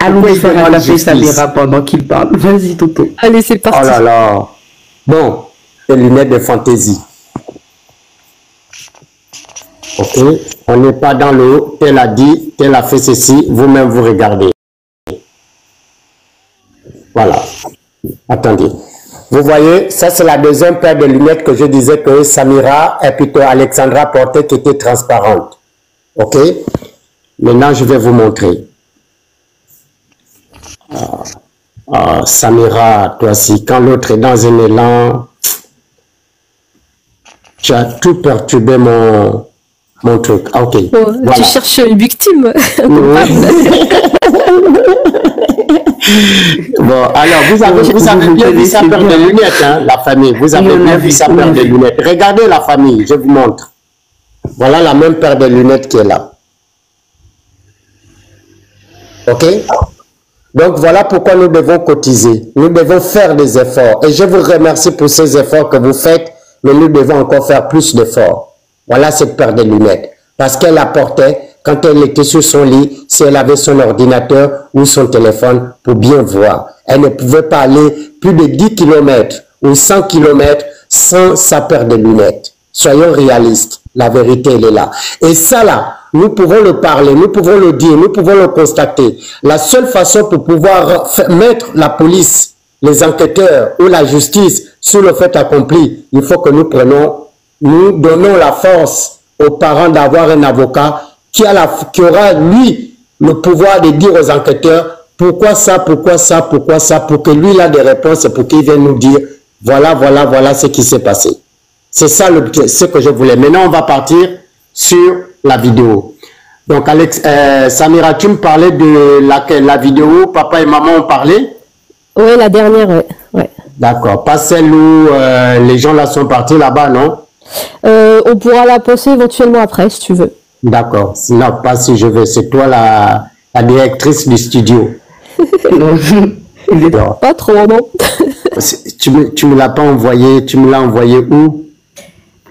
Allons lui faire un café Samira pendant qu'il parle. Vas-y, Toto. Allez, c'est parti. Oh là là. Bon, les lunettes de fantaisie. Ok, on n'est pas dans l'eau. Tel a dit, tel a fait ceci. Vous-même, vous regardez. Voilà. Attendez. Vous voyez, ça c'est la deuxième paire de lunettes que je disais que Samira et plutôt Alexandra portaient qui était transparente. Ok? Maintenant, je vais vous montrer. Samira, toi aussi, quand l'autre est dans un élan, tu as tout perturbé mon truc. Ah, ok. Oh, voilà. Tu cherches une victime. Bon, alors, vous avez bien vu sa paire de lunettes, hein, la famille. Vous avez bien vu sa paire de lunettes. Regardez la famille, je vous montre. Voilà la même paire de lunettes qui est là. Ok? Donc, voilà pourquoi nous devons cotiser. Nous devons faire des efforts. Et je vous remercie pour ces efforts que vous faites, mais nous devons encore faire plus d'efforts. Voilà cette paire de lunettes. Parce qu'elle la portait quand elle était sur son lit, si elle avait son ordinateur ou son téléphone pour bien voir. Elle ne pouvait pas aller plus de 10 km ou 100 km sans sa paire de lunettes. Soyons réalistes. La vérité, elle est là. Et ça là, nous pouvons le parler, nous pouvons le dire, nous pouvons le constater. La seule façon pour pouvoir mettre la police, les enquêteurs ou la justice sur le fait accompli, il faut que nous donnons la force aux parents d'avoir un avocat qui aura, lui, le pouvoir de dire aux enquêteurs pourquoi ça, pourquoi ça, pourquoi ça, pour que lui, il a des réponses et pour qu'il vienne nous dire voilà, voilà, voilà ce qui s'est passé. C'est ça ce que je voulais. Maintenant, on va partir sur la vidéo. Donc, Samira, tu me parlais de la vidéo où papa et maman ont parlé? Oui, la dernière, ouais. D'accord. Pas celle où les gens là sont partis là-bas, non? On pourra la passer éventuellement après, si tu veux. D'accord. Non, pas si je veux. C'est toi la directrice du studio. Pas trop, non. Tu me l'as pas envoyé. Tu me l'as envoyé où?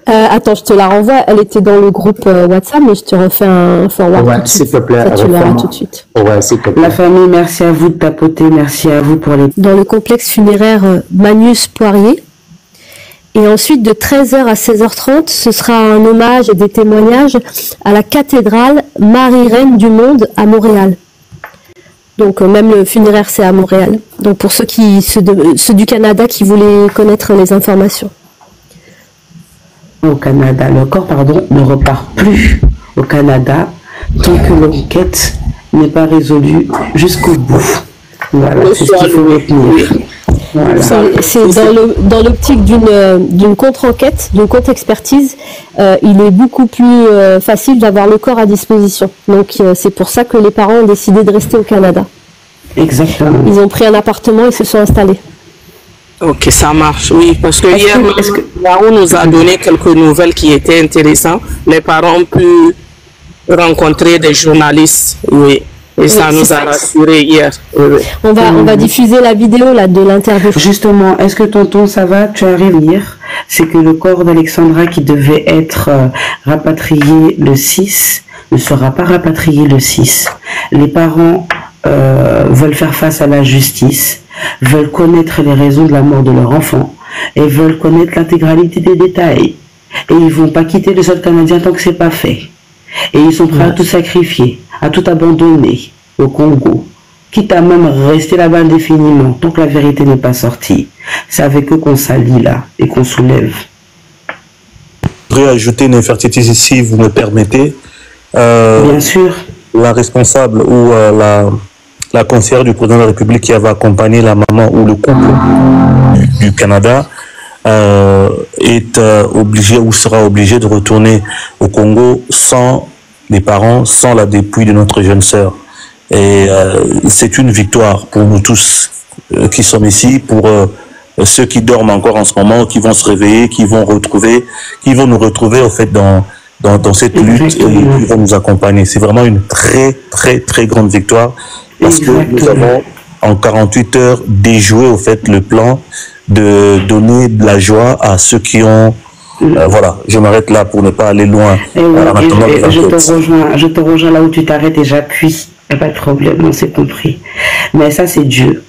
Attends, je te la renvoie. Elle était dans le groupe WhatsApp, mais je te refais un forward. Ouais, s'il te plaît. Ça, tu l'auras tout de suite. Ouais, s'il te plaît. La famille, merci à vous de tapoter. Merci à vous pour les... Dans le complexe funéraire Magnus Poirier. Et ensuite, de 13h à 16h30, ce sera un hommage et des témoignages à la cathédrale Marie-Reine du Monde à Montréal. Donc, même le funéraire, c'est à Montréal. Donc, pour ceux du Canada qui voulaient connaître les informations. Au Canada, le corps, ne repart plus au Canada tant que l'enquête n'est pas résolue jusqu'au bout. Voilà, c'est ce qu'il faut retenir. Voilà. C'est dans l'optique d'une contre-enquête, d'une contre-expertise, il est beaucoup plus facile d'avoir le corps à disposition. Donc c'est pour ça que les parents ont décidé de rester au Canada. Exactement. Ils ont pris un appartement et se sont installés. Ok, ça marche, oui, parce que hier, Yahoo nous a donné quelques nouvelles qui étaient intéressantes. Les parents ont pu rencontrer des journalistes, oui. Et ça nous a rassuré hier. Oui. On va diffuser la vidéo là de l'interview. Justement, est-ce que tonton, ça va? Tu arrives hier? C'est que le corps d'Alexandra qui devait être rapatrié le 6 ne sera pas rapatrié le 6. Les parents veulent faire face à la justice, veulent connaître les raisons de la mort de leur enfant et veulent connaître l'intégralité des détails. Et ils vont pas quitter le sol canadien tant que c'est pas fait. Et ils sont prêts à tout sacrifier, à tout abandonner au Congo, quitte à même rester là-bas indéfiniment, tant que la vérité n'est pas sortie. C'est avec eux qu'on s'allie là et qu'on soulève. Je voudrais ajouter une incertitude si vous me permettez. Bien sûr. La responsable ou la conseillère du président de la République qui avait accompagné la maman ou le couple du Canada est obligé ou sera obligé de retourner au Congo sans les parents, sans la dépouille de notre jeune sœur. Et c'est une victoire pour nous tous qui sommes ici, pour ceux qui dorment encore en ce moment, qui vont se réveiller, qui vont nous retrouver au fait dans cette lutte et qui vont nous accompagner. C'est vraiment une très très très grande victoire parce que nous avons en 48 heures déjoué au fait le plan de donner de la joie à ceux qui ont voilà, je m'arrête là pour ne pas aller loin. Je te rejoins là où tu t'arrêtes et j'appuie. n'y a pas de problème, on s'est compris. Mais ça, c'est Dieu.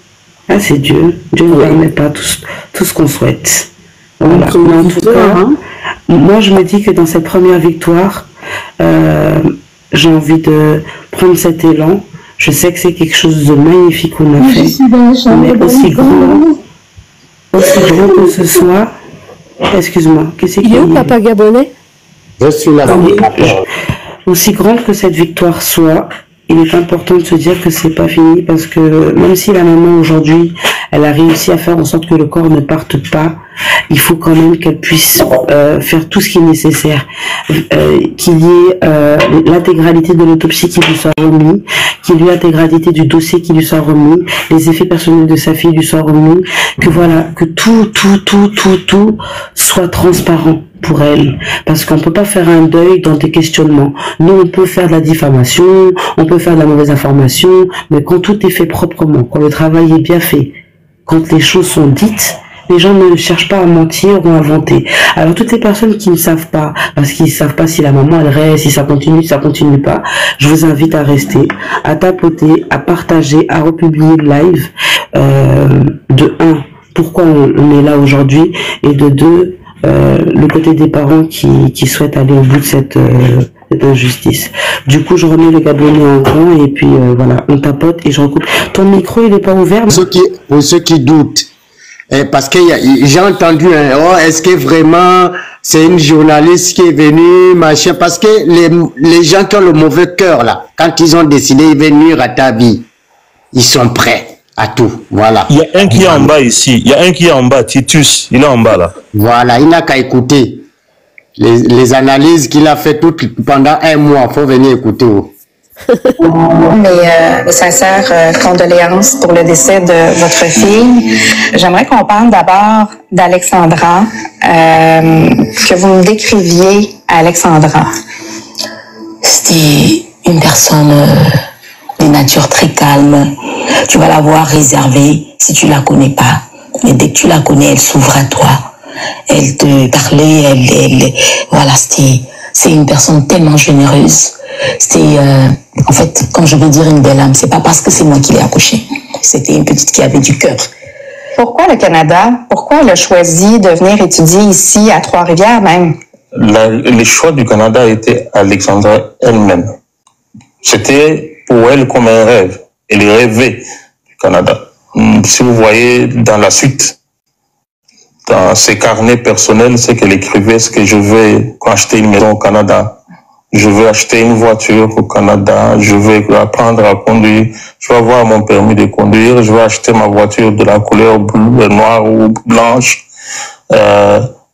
Ah, c'est Dieu. Dieu ne permet pas tout ce qu'on souhaite. Voilà. Mais en tout cas, moi, je me dis que dans cette première victoire, j'ai envie de prendre cet élan. Je sais que c'est quelque chose de magnifique qu'on a fait. Mais aussi grand que ce soit. Excuse-moi. Qu'est-ce qu'il y a? Il est où, Papa Gabonais? Je suis là. Aussi grande que cette victoire soit, il est important de se dire que c'est pas fini, parce que même si la maman aujourd'hui, elle a réussi à faire en sorte que le corps ne parte pas, il faut quand même qu'elle puisse faire tout ce qui est nécessaire, qu'il y ait l'intégralité de l'autopsie qui lui soit remis, qu'il y ait l'intégralité du dossier qui lui soit remis, les effets personnels de sa fille lui soient remis, que voilà, que tout soit transparent pour elle, parce qu'on peut pas faire un deuil dans des questionnements. Nous, on peut faire de la diffamation, on peut faire de la mauvaise information, mais quand tout est fait proprement, quand le travail est bien fait, quand les choses sont dites, les gens ne cherchent pas à mentir ou à inventer. Alors toutes les personnes qui ne savent pas, parce qu'ils ne savent pas si la maman elle reste, si ça continue pas, je vous invite à rester, à tapoter, à partager, à republier le live. De 1, pourquoi on est là aujourd'hui, et de 2, le côté des parents qui souhaitent aller au bout de cette injustice. Du coup, je remets le Gabonais en grand, et puis voilà, on tapote et je recoupe. Ton micro, il n'est pas ouvert? Pour ceux qui doutent, parce que j'ai entendu, oh, est-ce que vraiment c'est une journaliste qui est venue, machin, parce que les gens qui ont le mauvais cœur, là, quand ils ont décidé de venir à ta vie, ils sont prêts à tout, voilà. Il y a un qui est en bas ici, il y a un qui est en bas, Titus, il est en bas là. Voilà, il n'a qu'à écouter les analyses qu'il a fait pendant 1 mois, il faut venir écouter. Mes sincères condoléances pour le décès de votre fille. J'aimerais qu'on parle d'abord d'Alexandra, que vous me décriviez Alexandra. C'était une personne de nature très calme. Tu vas la voir réservée si tu la connais pas. Mais dès que tu la connais, elle s'ouvre à toi. Elle te parlait, voilà, c'est une personne tellement généreuse. C'était, en fait, comme je veux dire, une belle âme. C'est pas parce que c'est moi qui l'ai accouchée. C'était une petite qui avait du cœur. Pourquoi le Canada? Pourquoi elle a choisi de venir étudier ici, à Trois-Rivières même? Le choix du Canada était Alexandra elle-même. C'était pour elle comme un rêve. Elle rêvait du Canada. Si vous voyez dans la suite, dans ses carnets personnels, c'est qu'elle écrivait ce que je veux acheter une maison au Canada. Je veux acheter une voiture au Canada. Je veux apprendre à conduire. Je veux avoir mon permis de conduire. Je veux acheter ma voiture de la couleur bleue, noire ou blanche.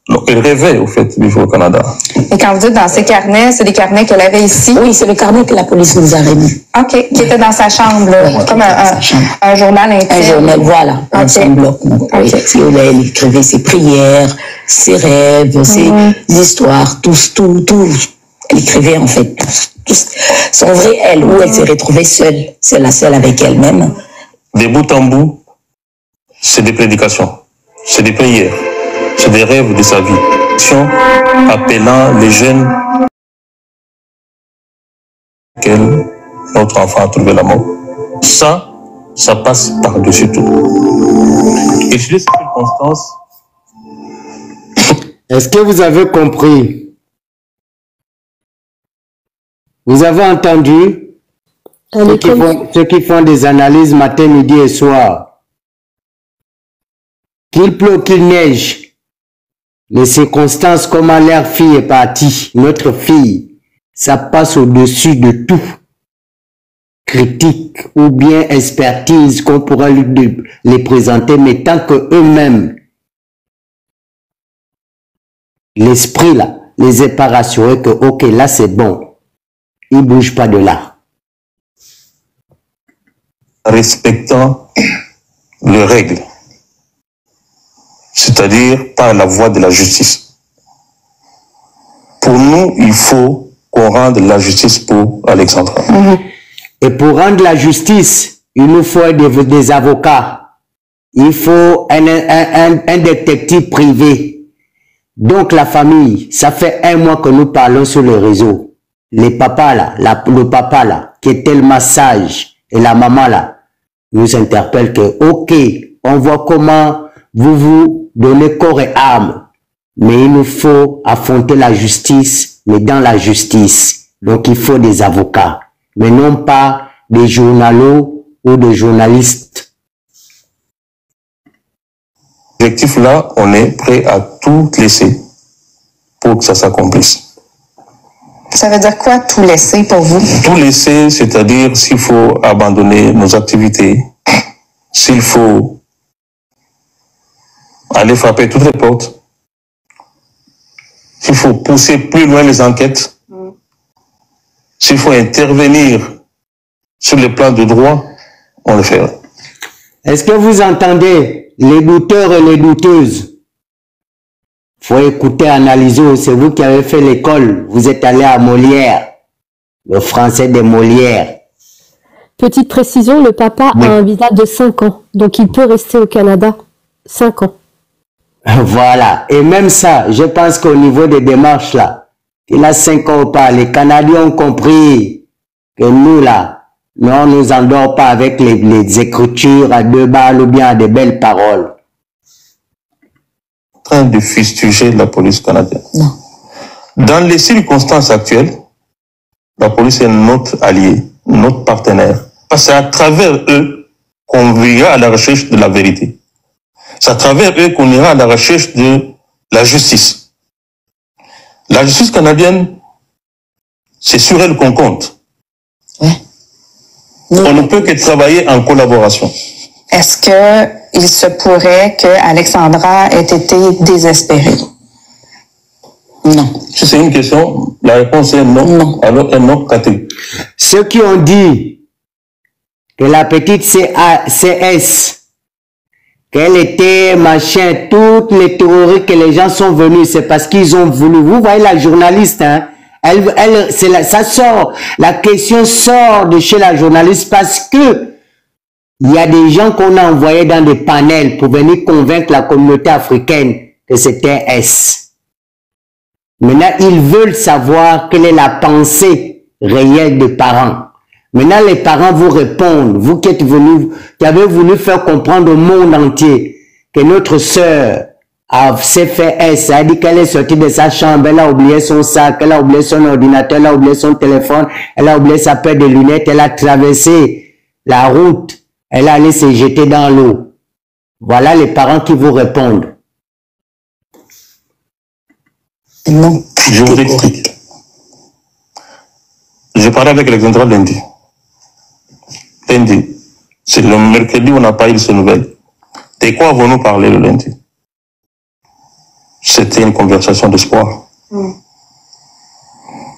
Donc, elle rêvait, au fait, de vivre au Canada. Et quand vous dites dans ces carnets, c'est des carnets qu'elle avait ici? Oui, c'est le carnet que la police nous a remis. OK, qui était dans sa chambre, là, Oui, comme un journal intime. Un journal, voilà, dans son bloc. Okay. Oui, elle écrivait ses prières, ses rêves, ses histoires, tout. Elle écrivait en fait tout. Son vrai elle, où elle s'est retrouvée seule. C'est la seule avec elle-même. De bout en bout, c'est des prédications, c'est des prières. C'est des rêves de sa vie. Appelant les jeunes que notre enfant a trouvé la mort. Ça passe par-dessus tout. Et sur ces circonstances. Est-ce que vous avez compris? Vous avez entendu ceux qui font des analyses matin, midi et soir? Qu'il pleut, qu'il neige. Les circonstances, comment leur fille est partie, notre fille, ça passe au-dessus de tout. Critique ou bien expertise qu'on pourra les présenter, mais tant que eux-mêmes, l'esprit là, les est pas rassurés que ok, là c'est bon, ils bougent pas de là. Respectant les règles. C'est-à-dire par la voie de la justice. Pour nous, il faut qu'on rende la justice pour Alexandra. Et pour rendre la justice, il nous faut des avocats. Il faut un détective privé. Donc la famille, ça fait 1 mois que nous parlons sur le réseau. Les papas là, le papa là, qui est tellement sage, et la maman là nous interpelle que, ok, on voit comment vous vous donnez corps et âme, mais il nous faut affronter la justice, mais dans la justice. Donc il faut des avocats, mais non pas des journalistes ou des journalistes. L'objectif là, on est prêt à tout laisser pour que ça s'accomplisse. Ça veut dire quoi, tout laisser pour vous? Tout laisser, c'est-à-dire s'il faut abandonner nos activités, s'il faut aller frapper toutes les portes, s'il faut pousser plus loin les enquêtes, s'il faut intervenir sur le plan de droit, on le fera. Est-ce que vous entendez les douteurs et les douteuses? Faut écouter, analyser. C'est vous qui avez fait l'école. Vous êtes allé à Molière, le français de Molière. Petite précision, le papa a un visa de 5 ans, donc il peut rester au Canada 5 ans. Voilà. Et même ça, je pense qu'au niveau des démarches là, il a 5 ans ou pas, les Canadiens ont compris que nous là, nous on nous endort pas avec les écritures à 2 balles ou bien à des belles paroles. Train de fustiger la police canadienne. Non. Dans les circonstances actuelles, la police est notre allié, notre partenaire. Parce que c'est à travers eux qu'on ira à la recherche de la vérité. C'est à travers eux qu'on ira à la recherche de la justice. La justice canadienne, c'est sur elle qu'on compte. Ouais. On ne peut que travailler en collaboration. Est-ce qu'il se pourrait que Alexandra ait été désespérée? Non. Si c'est une question, la réponse est non. Non. Alors, un non catégorique. Ceux qui ont dit que la petite CS, qu'elle était machin, toutes les théories que les gens sont venus, c'est parce qu'ils ont voulu. Vous voyez la journaliste, hein? Ça sort, la question sort de chez la journaliste parce que il y a des gens qu'on a envoyés dans des panels pour venir convaincre la communauté africaine que c'était S. Maintenant, ils veulent savoir quelle est la pensée réelle des parents. Maintenant, les parents vous répondent, vous qui êtes venus, qui avez voulu faire comprendre au monde entier que notre sœur s'est fait S, a dit qu'elle est sortie de sa chambre, elle a oublié son sac, elle a oublié son ordinateur, elle a oublié son téléphone, elle a oublié sa paire de lunettes, elle a traversé la route, elle est allée se jeter dans l'eau. Voilà les parents qui vous répondent. Non. Je vous explique. Je parlais avec Alexandra lundi. Lundi. C'est le mercredi où on n'a pas eu ces nouvelles. De quoi avons-nous parlé le lundi? C'était une conversation d'espoir.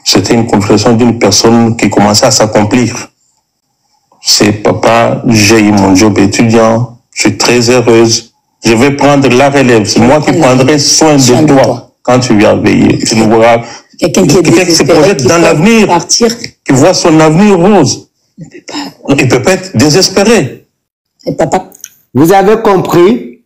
C'était une conversation d'une personne qui commençait à s'accomplir. C'est papa, j'ai eu mon job étudiant, je suis très heureuse. Je vais prendre la relève. C'est moi qui prendrai soin de toi quand tu viens veiller. Tu nous verras. Quelqu'un qui se projette dans l'avenir, qui voit son avenir rose. Il ne peut pas être désespéré. Et papa. Vous avez compris?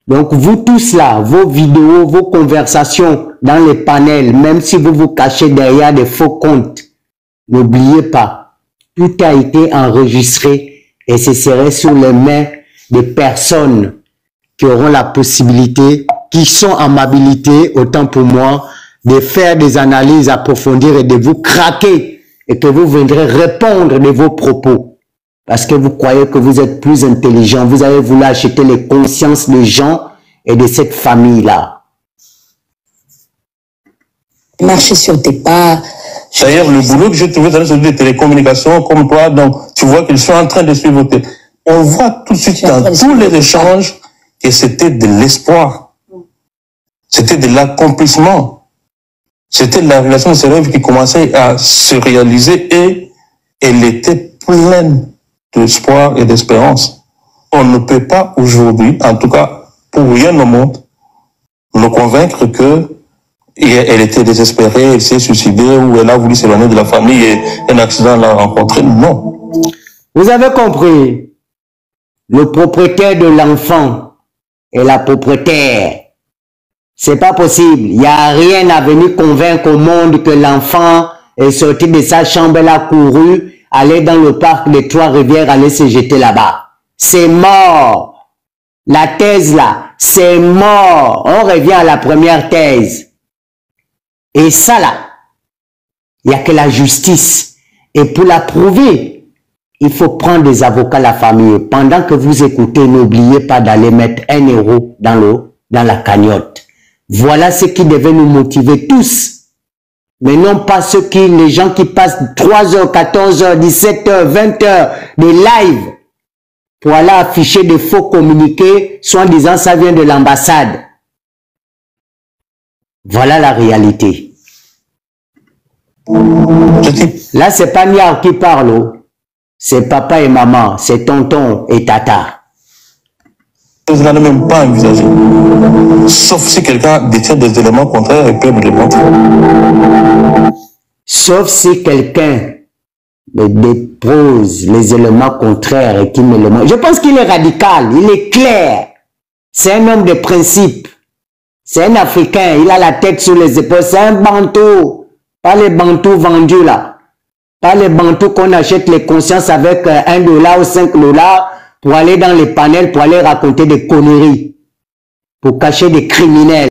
Donc vous tous là, vos vidéos, vos conversations dans les panels, même si vous vous cachez derrière des faux comptes, n'oubliez pas, tout a été enregistré et ce serait sur les mains des personnes qui auront la possibilité, qui sont en habilité, autant pour moi, de faire des analyses approfondies et de vous craquer et que vous viendrez répondre de vos propos. Parce que vous croyez que vous êtes plus intelligent. Vous avez voulu acheter les consciences des gens et de cette famille-là. Marcher sur tes pas. D'ailleurs, le boulot que j'ai trouvé dans les télécommunications, comme toi, donc, tu vois qu'ils sont en train de suivre. On voit tout de suite dans tous les échanges que c'était de l'espoir. C'était de l'accomplissement. C'était la relation de ses rêves qui commençait à se réaliser et elle était pleine d'espoir et d'espérance. On ne peut pas aujourd'hui, en tout cas pour rien au monde, nous convaincre que elle était désespérée, elle s'est suicidée ou elle a voulu s'éloigner de la famille et un accident l'a rencontrée. Non. Vous avez compris? Le propriétaire de l'enfant et la propriétaire. C'est pas possible. Il n'y a rien à venir convaincre au monde que l'enfant est sorti de sa chambre, elle a couru, aller dans le parc des Trois-Rivières, aller se jeter là-bas. C'est mort. La thèse là, c'est mort. On revient à la première thèse. Et ça là, il n'y a que la justice. Et pour la prouver, il faut prendre des avocats la famille. Pendant que vous écoutez, n'oubliez pas d'aller mettre 1 euro dans la cagnotte. Voilà ce qui devait nous motiver tous. Mais non pas les gens qui passent 3 heures, 14 heures, 17 heures, 20 heures de live pour aller afficher des faux communiqués, soit en disant ça vient de l'ambassade. Voilà la réalité. Là, c'est pas Niar qui parle. C'est papa et maman, c'est tonton et tata. Vous n'allez même pas envisager. Sauf si quelqu'un détient des éléments contraires et peut me le montrer. Sauf si quelqu'un me dépose les éléments contraires et qui me le montre. Je pense qu'il est radical, il est clair. C'est un homme de principe. C'est un Africain, il a la tête sur les épaules. C'est un bantou. Pas les bantous vendus là. Pas les bantous qu'on achète les consciences avec $1 ou 5 $ pour aller dans les panels, pour aller raconter des conneries. Pour cacher des criminels.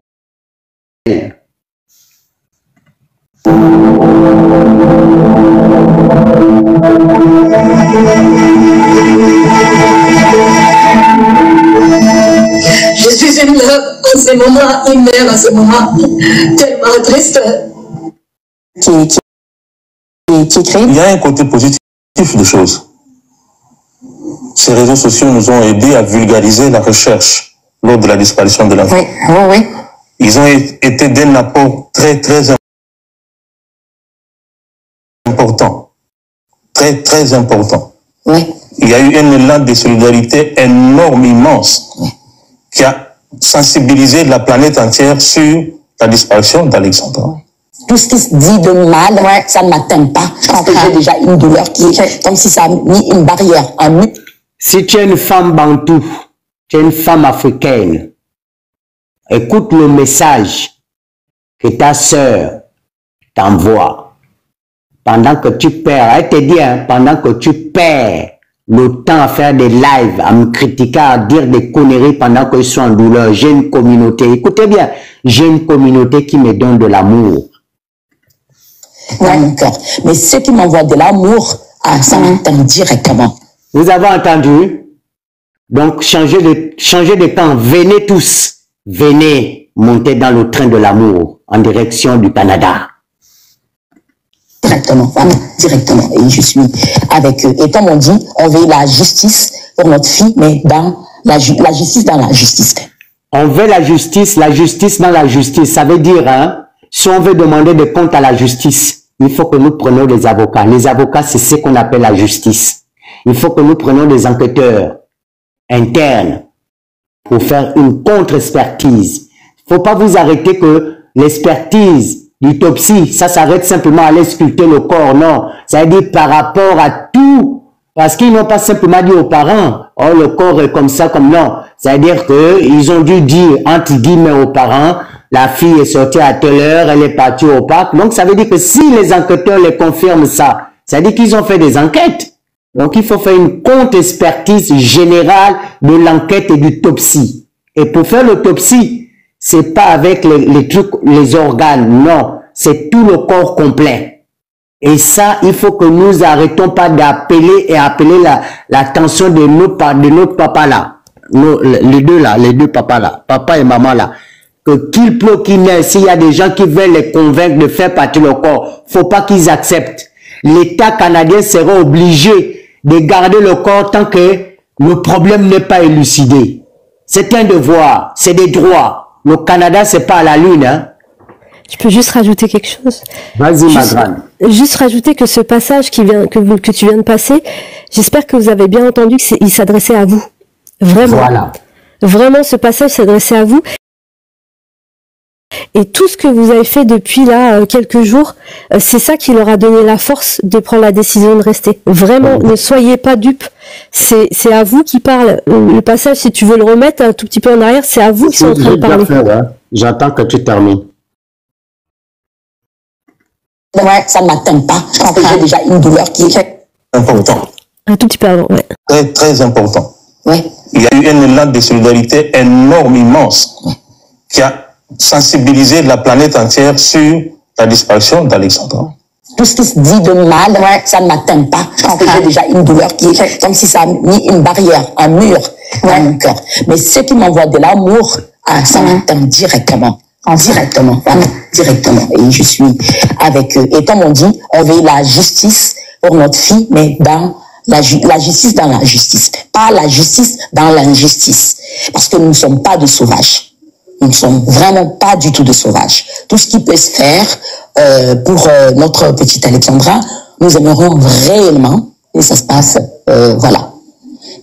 Je suis une mère en ce moment, une mère en ce moment, tellement triste. Qui crée. Il y a un côté positif des choses. Ces réseaux sociaux nous ont aidés à vulgariser la recherche lors de la disparition de l'enfant. Oui, oui, oui. Ils ont été d'un apport très, très important. Très, très important. Oui. Il y a eu un élan de solidarité énorme, immense, qui a sensibilisé la planète entière sur la disparition d'Alexandra. Tout ce qui se dit de mal, ça ne m'atteint pas. Parce que j'ai déjà une douleur qui est comme si ça a mis une barrière, un mur. Si tu es une femme bantou, tu es une femme africaine, écoute le message que ta sœur t'envoie. Pendant que tu perds, elle te dit, hein, pendant que tu perds le temps à faire des lives, à me critiquer, à dire des conneries pendant que je suis en douleur, j'ai une communauté. Écoutez bien, j'ai une communauté qui me donne de l'amour. Dans mon cœur. Mais ceux qui m'envoient de l'amour, ça m'entend directement. Vous avez entendu? Donc, changez de camp. Venez tous. Venez monter dans le train de l'amour en direction du Canada. Directement, vraiment, directement. Et je suis avec eux. Et comme on dit, on veut la justice pour notre fille, mais dans la justice dans la justice. On veut la justice dans la justice. Ça veut dire, hein, si on veut demander des comptes à la justice, il faut que nous prenions des avocats. Les avocats, c'est ce qu'on appelle la justice. Il faut que nous prenions des enquêteurs internes pour faire une contre-expertise. Il ne faut pas vous arrêter que l'expertise l'autopsie, ça s'arrête simplement à aller sculpter le corps, non. Ça veut dire par rapport à tout, parce qu'ils n'ont pas simplement dit aux parents, oh le corps est comme ça, comme non. Ça veut dire qu'ils ont dû dire, entre guillemets, aux parents, la fille est sortie à telle heure, elle est partie au parc. Donc ça veut dire que si les enquêteurs les confirment ça, ça veut dire qu'ils ont fait des enquêtes. Donc il faut faire une contre-expertise générale de l'enquête et du l'autopsie. Et pour faire l'autopsie, c'est pas avec les trucs, les organes, non. C'est tout le corps complet. Et ça, il faut que nous arrêtons pas d'appeler l'attention de notre papa là. Les deux papas là, papa et maman là. Que qu'il pleut, qu'il neige, s'il y a des gens qui veulent les convaincre de faire partie de leur corps, faut pas qu'ils acceptent. L'État canadien sera obligé de garder le corps tant que le problème n'est pas élucidé. C'est un devoir, c'est des droits. Le Canada, c'est pas à la lune, hein. Je peux juste rajouter quelque chose. Vas-y, ma grande. Juste rajouter que ce passage que tu viens de passer, j'espère que vous avez bien entendu qu'il s'adressait à vous. Vraiment. Voilà. Vraiment, ce passage s'adressait à vous. Et tout ce que vous avez fait depuis là quelques jours, c'est ça qui leur a donné la force de prendre la décision de rester. Vraiment, ne soyez pas dupes. C'est à vous qui parle. Le passage, si tu veux le remettre un tout petit peu en arrière, c'est à vous qui sont en train de parler. J'attends que tu termines. Ouais, ça ne m'atteint pas. Parce que j'ai déjà une douleur qui est... important. Un tout petit peu avant, ouais. Très, très important. Ouais. Il y a eu un élan de solidarité énorme, immense, qui a sensibilisé la planète entière sur la disparition d'Alexandra. Tout ce qui se dit de mal, ça ne m'atteint pas. Parce que j'ai déjà une douleur qui est comme si ça a mis une barrière, un mur dans mon cœur. Mais ceux qui m'envoient de l'amour, ça m'atteint directement. Directement, vraiment, directement. Et je suis avec eux. Et comme on dit, on veut la justice pour notre fille, mais dans la justice dans la justice. Pas la justice dans l'injustice. Parce que nous ne sommes pas de sauvages. Nous ne sommes vraiment pas du tout de sauvages. Tout ce qui peut se faire pour notre petite Alexandra, nous aimerions réellement, et ça se passe, voilà.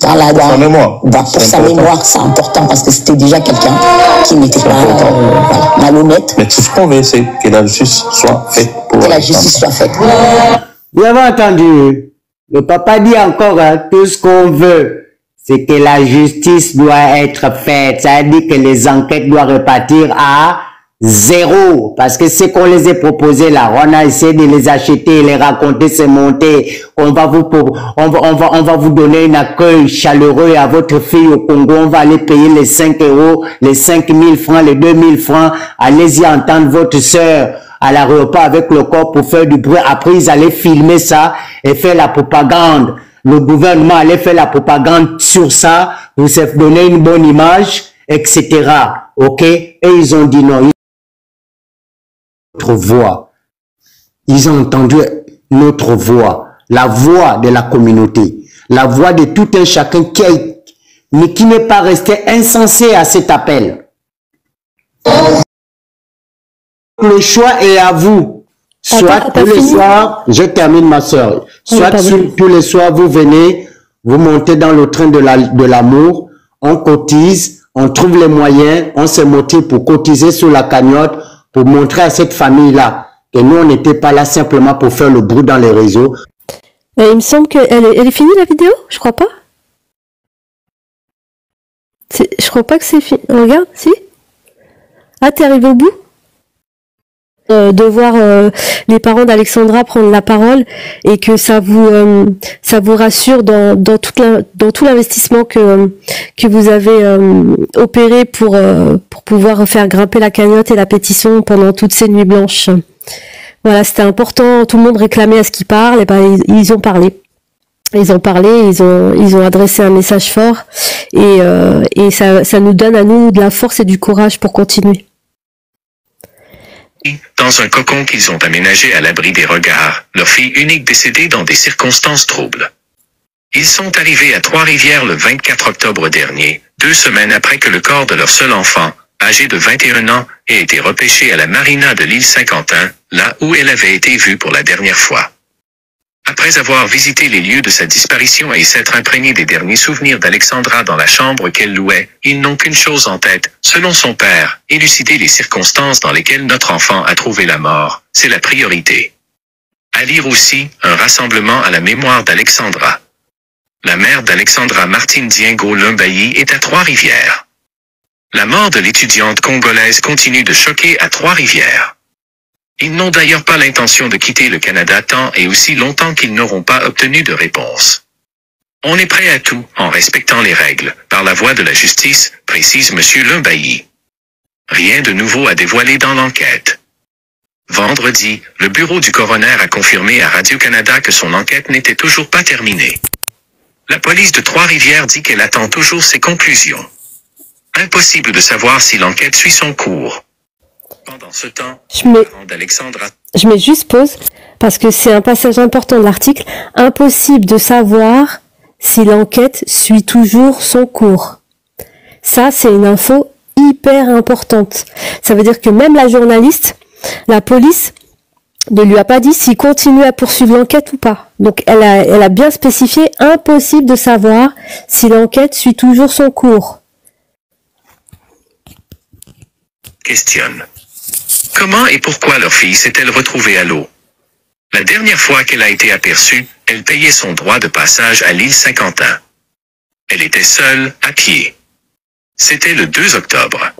Pour sa mémoire. Pour sa mémoire, c'est important parce que c'était déjà quelqu'un qui n'était pas voilà, malhonnête. Mais tout ce qu'on veut, c'est que la justice soit faite. Que la justice soit faite. Vous avez entendu, le papa dit encore, tout ce qu'on veut, c'est que la justice doit être faite. Ça veut dire que les enquêtes doivent repartir à 0. Parce que ce qu'on les a proposé là, on a essayé de les acheter, les raconter, se monter. On va vous donner un accueil chaleureux à votre fille au Congo. On va aller payer les 5 euros, les 5000 francs, les 2000 francs. Allez-y entendre votre sœur à l'aéroport avec le corps pour faire du bruit. Après, ils allaient filmer ça et faire la propagande. Le gouvernement allait faire la propagande sur ça, pour se donner une bonne image, etc. Ok? Et ils ont dit non. Notre voix. Ils ont entendu notre voix. La voix de la communauté. La voix de tout un chacun mais qui n'est pas resté insensé à cet appel. Le choix est à vous. Soit tous les soirs, je termine ma soeur, soit tous les soirs vous venez, vous montez dans le train de l'amour, on cotise, on trouve les moyens, on se motive pour cotiser sur la cagnotte, pour montrer à cette famille-là que nous on n'était pas là simplement pour faire le bruit dans les réseaux. Il me semble qu'elle est finie la vidéo, je crois pas. Je crois pas que c'est fini. Regarde, si. Ah, t'es arrivé au bout? De voir les parents d'Alexandra prendre la parole et que ça vous rassure dans tout l'investissement que vous avez opéré pour pouvoir faire grimper la cagnotte et la pétition pendant toutes ces nuits blanches. Voilà, c'était important, tout le monde réclamait à ce qu'ils parlent, et ben ils ont parlé. Ils ont adressé un message fort et ça nous donne à nous de la force et du courage pour continuer. Dans un cocon qu'ils ont aménagé à l'abri des regards, leur fille unique décédée dans des circonstances troubles. Ils sont arrivés à Trois-Rivières le 24 octobre dernier, 2 semaines après que le corps de leur seul enfant, âgé de 21 ans, ait été repêché à la marina de l'île Saint-Quentin, là où elle avait été vue pour la dernière fois. Après avoir visité les lieux de sa disparition et s'être imprégné des derniers souvenirs d'Alexandra dans la chambre qu'elle louait, ils n'ont qu'une chose en tête, selon son père, élucider les circonstances dans lesquelles notre enfant a trouvé la mort, c'est la priorité. À lire aussi, un rassemblement à la mémoire d'Alexandra. La mère d'Alexandra Martine Diengo Lumbayi est à Trois-Rivières. La mort de l'étudiante congolaise continue de choquer à Trois-Rivières. Ils n'ont d'ailleurs pas l'intention de quitter le Canada tant et aussi longtemps qu'ils n'auront pas obtenu de réponse. On est prêt à tout, en respectant les règles, par la voie de la justice, précise M. Lumbayi. Rien de nouveau à dévoiler dans l'enquête. Vendredi, le bureau du coroner a confirmé à Radio-Canada que son enquête n'était toujours pas terminée. La police de Trois-Rivières dit qu'elle attend toujours ses conclusions. Impossible de savoir si l'enquête suit son cours. Pendant ce temps, je mets juste pause parce que c'est un passage important de l'article. Impossible de savoir si l'enquête suit toujours son cours. Ça, c'est une info hyper importante. Ça veut dire que même la journaliste, la police, ne lui a pas dit s'il continue à poursuivre l'enquête ou pas. Donc elle a bien spécifié impossible de savoir si l'enquête suit toujours son cours. Questionne. Comment et pourquoi leur fille s'est-elle retrouvée à l'eau? La dernière fois qu'elle a été aperçue, elle payait son droit de passage à l'île Saint-Quentin. Elle était seule, à pied. C'était le 2 octobre.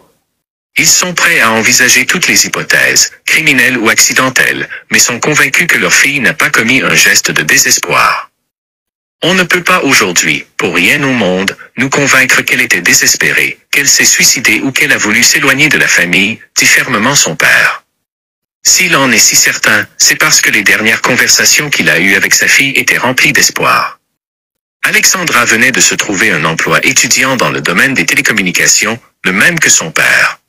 Ils sont prêts à envisager toutes les hypothèses, criminelles ou accidentelles, mais sont convaincus que leur fille n'a pas commis un geste de désespoir. On ne peut pas aujourd'hui, pour rien au monde, nous convaincre qu'elle était désespérée, qu'elle s'est suicidée ou qu'elle a voulu s'éloigner de la famille, dit fermement son père. S'il en est si certain, c'est parce que les dernières conversations qu'il a eues avec sa fille étaient remplies d'espoir. Alexandra venait de se trouver un emploi étudiant dans le domaine des télécommunications, le même que son père.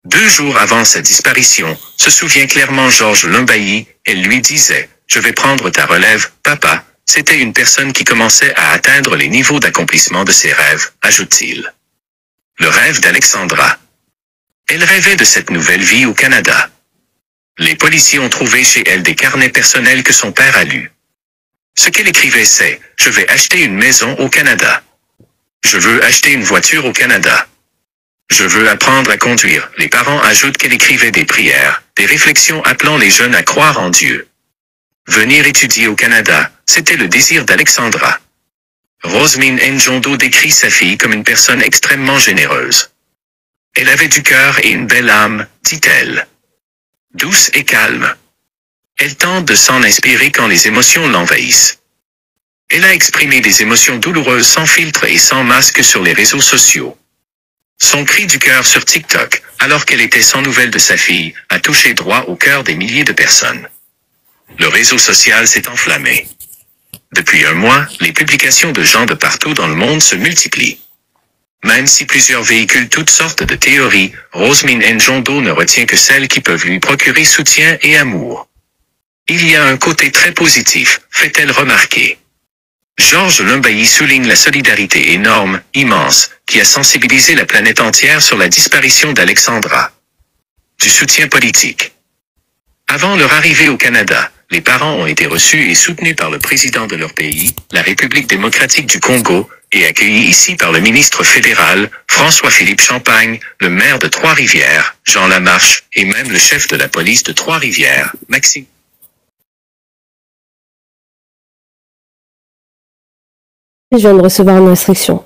2 jours avant sa disparition, se souvient clairement Georges Lumbailly, elle lui disait « Je vais prendre ta relève, papa ». C'était une personne qui commençait à atteindre les niveaux d'accomplissement de ses rêves, ajoute-t-il. Le rêve d'Alexandra. Elle rêvait de cette nouvelle vie au Canada. Les policiers ont trouvé chez elle des carnets personnels que son père a lus. Ce qu'elle écrivait c'est « Je vais acheter une maison au Canada. Je veux acheter une voiture au Canada. Je veux apprendre à conduire ». Les parents ajoutent qu'elle écrivait des prières, des réflexions appelant les jeunes à croire en Dieu. Venir étudier au Canada, c'était le désir d'Alexandra. Rosemine Njondo décrit sa fille comme une personne extrêmement généreuse. Elle avait du cœur et une belle âme, dit-elle. Douce et calme. Elle tente de s'en inspirer quand les émotions l'envahissent. Elle a exprimé des émotions douloureuses sans filtre et sans masque sur les réseaux sociaux. Son cri du cœur sur TikTok, alors qu'elle était sans nouvelles de sa fille, a touché droit au cœur des milliers de personnes. Le réseau social s'est enflammé. Depuis un mois, les publications de gens de partout dans le monde se multiplient. Même si plusieurs véhiculent toutes sortes de théories, Rosemine Njondo ne retient que celles qui peuvent lui procurer soutien et amour. Il y a un côté très positif, fait-elle remarquer. Georges Lumbailly souligne la solidarité énorme, immense, qui a sensibilisé la planète entière sur la disparition d'Alexandra. Du soutien politique. Avant leur arrivée au Canada, les parents ont été reçus et soutenus par le président de leur pays, la République démocratique du Congo, et accueillis ici par le ministre fédéral, François-Philippe Champagne, le maire de Trois-Rivières, Jean Lamarche, et même le chef de la police de Trois-Rivières, Maxime. Je viens de recevoir une instruction.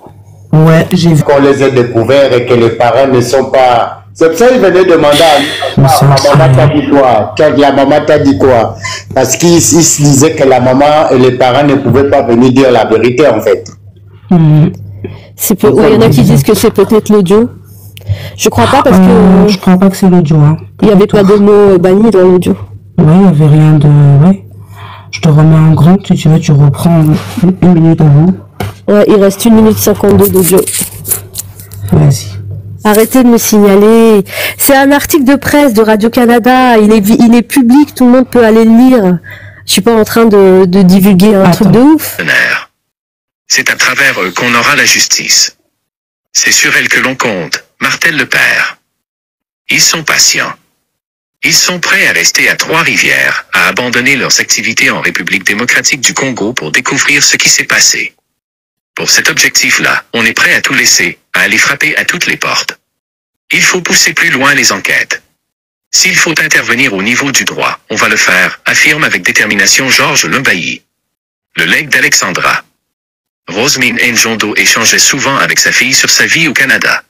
Ouais, j'ai vu qu'on les a découverts et que les parents ne sont pas... C'est pour ça qu'il venait demander à maman t'a dit quoi? La maman t'a dit quoi? Parce qu'il se disait que la maman et les parents ne pouvaient pas venir dire la vérité en fait. Il y en a qui disent que c'est peut-être l'audio. Je crois pas parce que... Je crois pas que c'est l'audio. Hein. Il y avait pas de mots bannis dans l'audio. Ouais, il y avait rien de... Ouais. Je te remets en grand, si tu veux, tu reprends 1 minute avant. Ouais, il reste 1 minute 52 d'audio. Vas-y. Arrêtez de me signaler. C'est un article de presse de Radio-Canada. Il est public, tout le monde peut aller le lire. Je suis pas en train de divulguer un truc de ouf. C'est à travers eux qu'on aura la justice. C'est sur elle que l'on compte, martèle le père. Ils sont patients. Ils sont prêts à rester à Trois-Rivières, à abandonner leurs activités en République démocratique du Congo pour découvrir ce qui s'est passé. Pour cet objectif-là, on est prêt à tout laisser, à aller frapper à toutes les portes. Il faut pousser plus loin les enquêtes. S'il faut intervenir au niveau du droit, on va le faire, affirme avec détermination Georges Lumbailly. Le legs d'Alexandra. Rosemine Njondo échangeait souvent avec sa fille sur sa vie au Canada.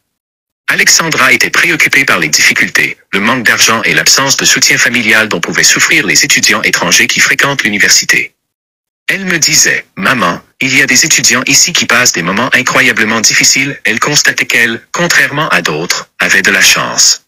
Alexandra était préoccupée par les difficultés, le manque d'argent et l'absence de soutien familial dont pouvaient souffrir les étudiants étrangers qui fréquentent l'université. Elle me disait, « Maman, il y a des étudiants ici qui passent des moments incroyablement difficiles. » Elle constatait qu'elle, contrairement à d'autres, avait de la chance.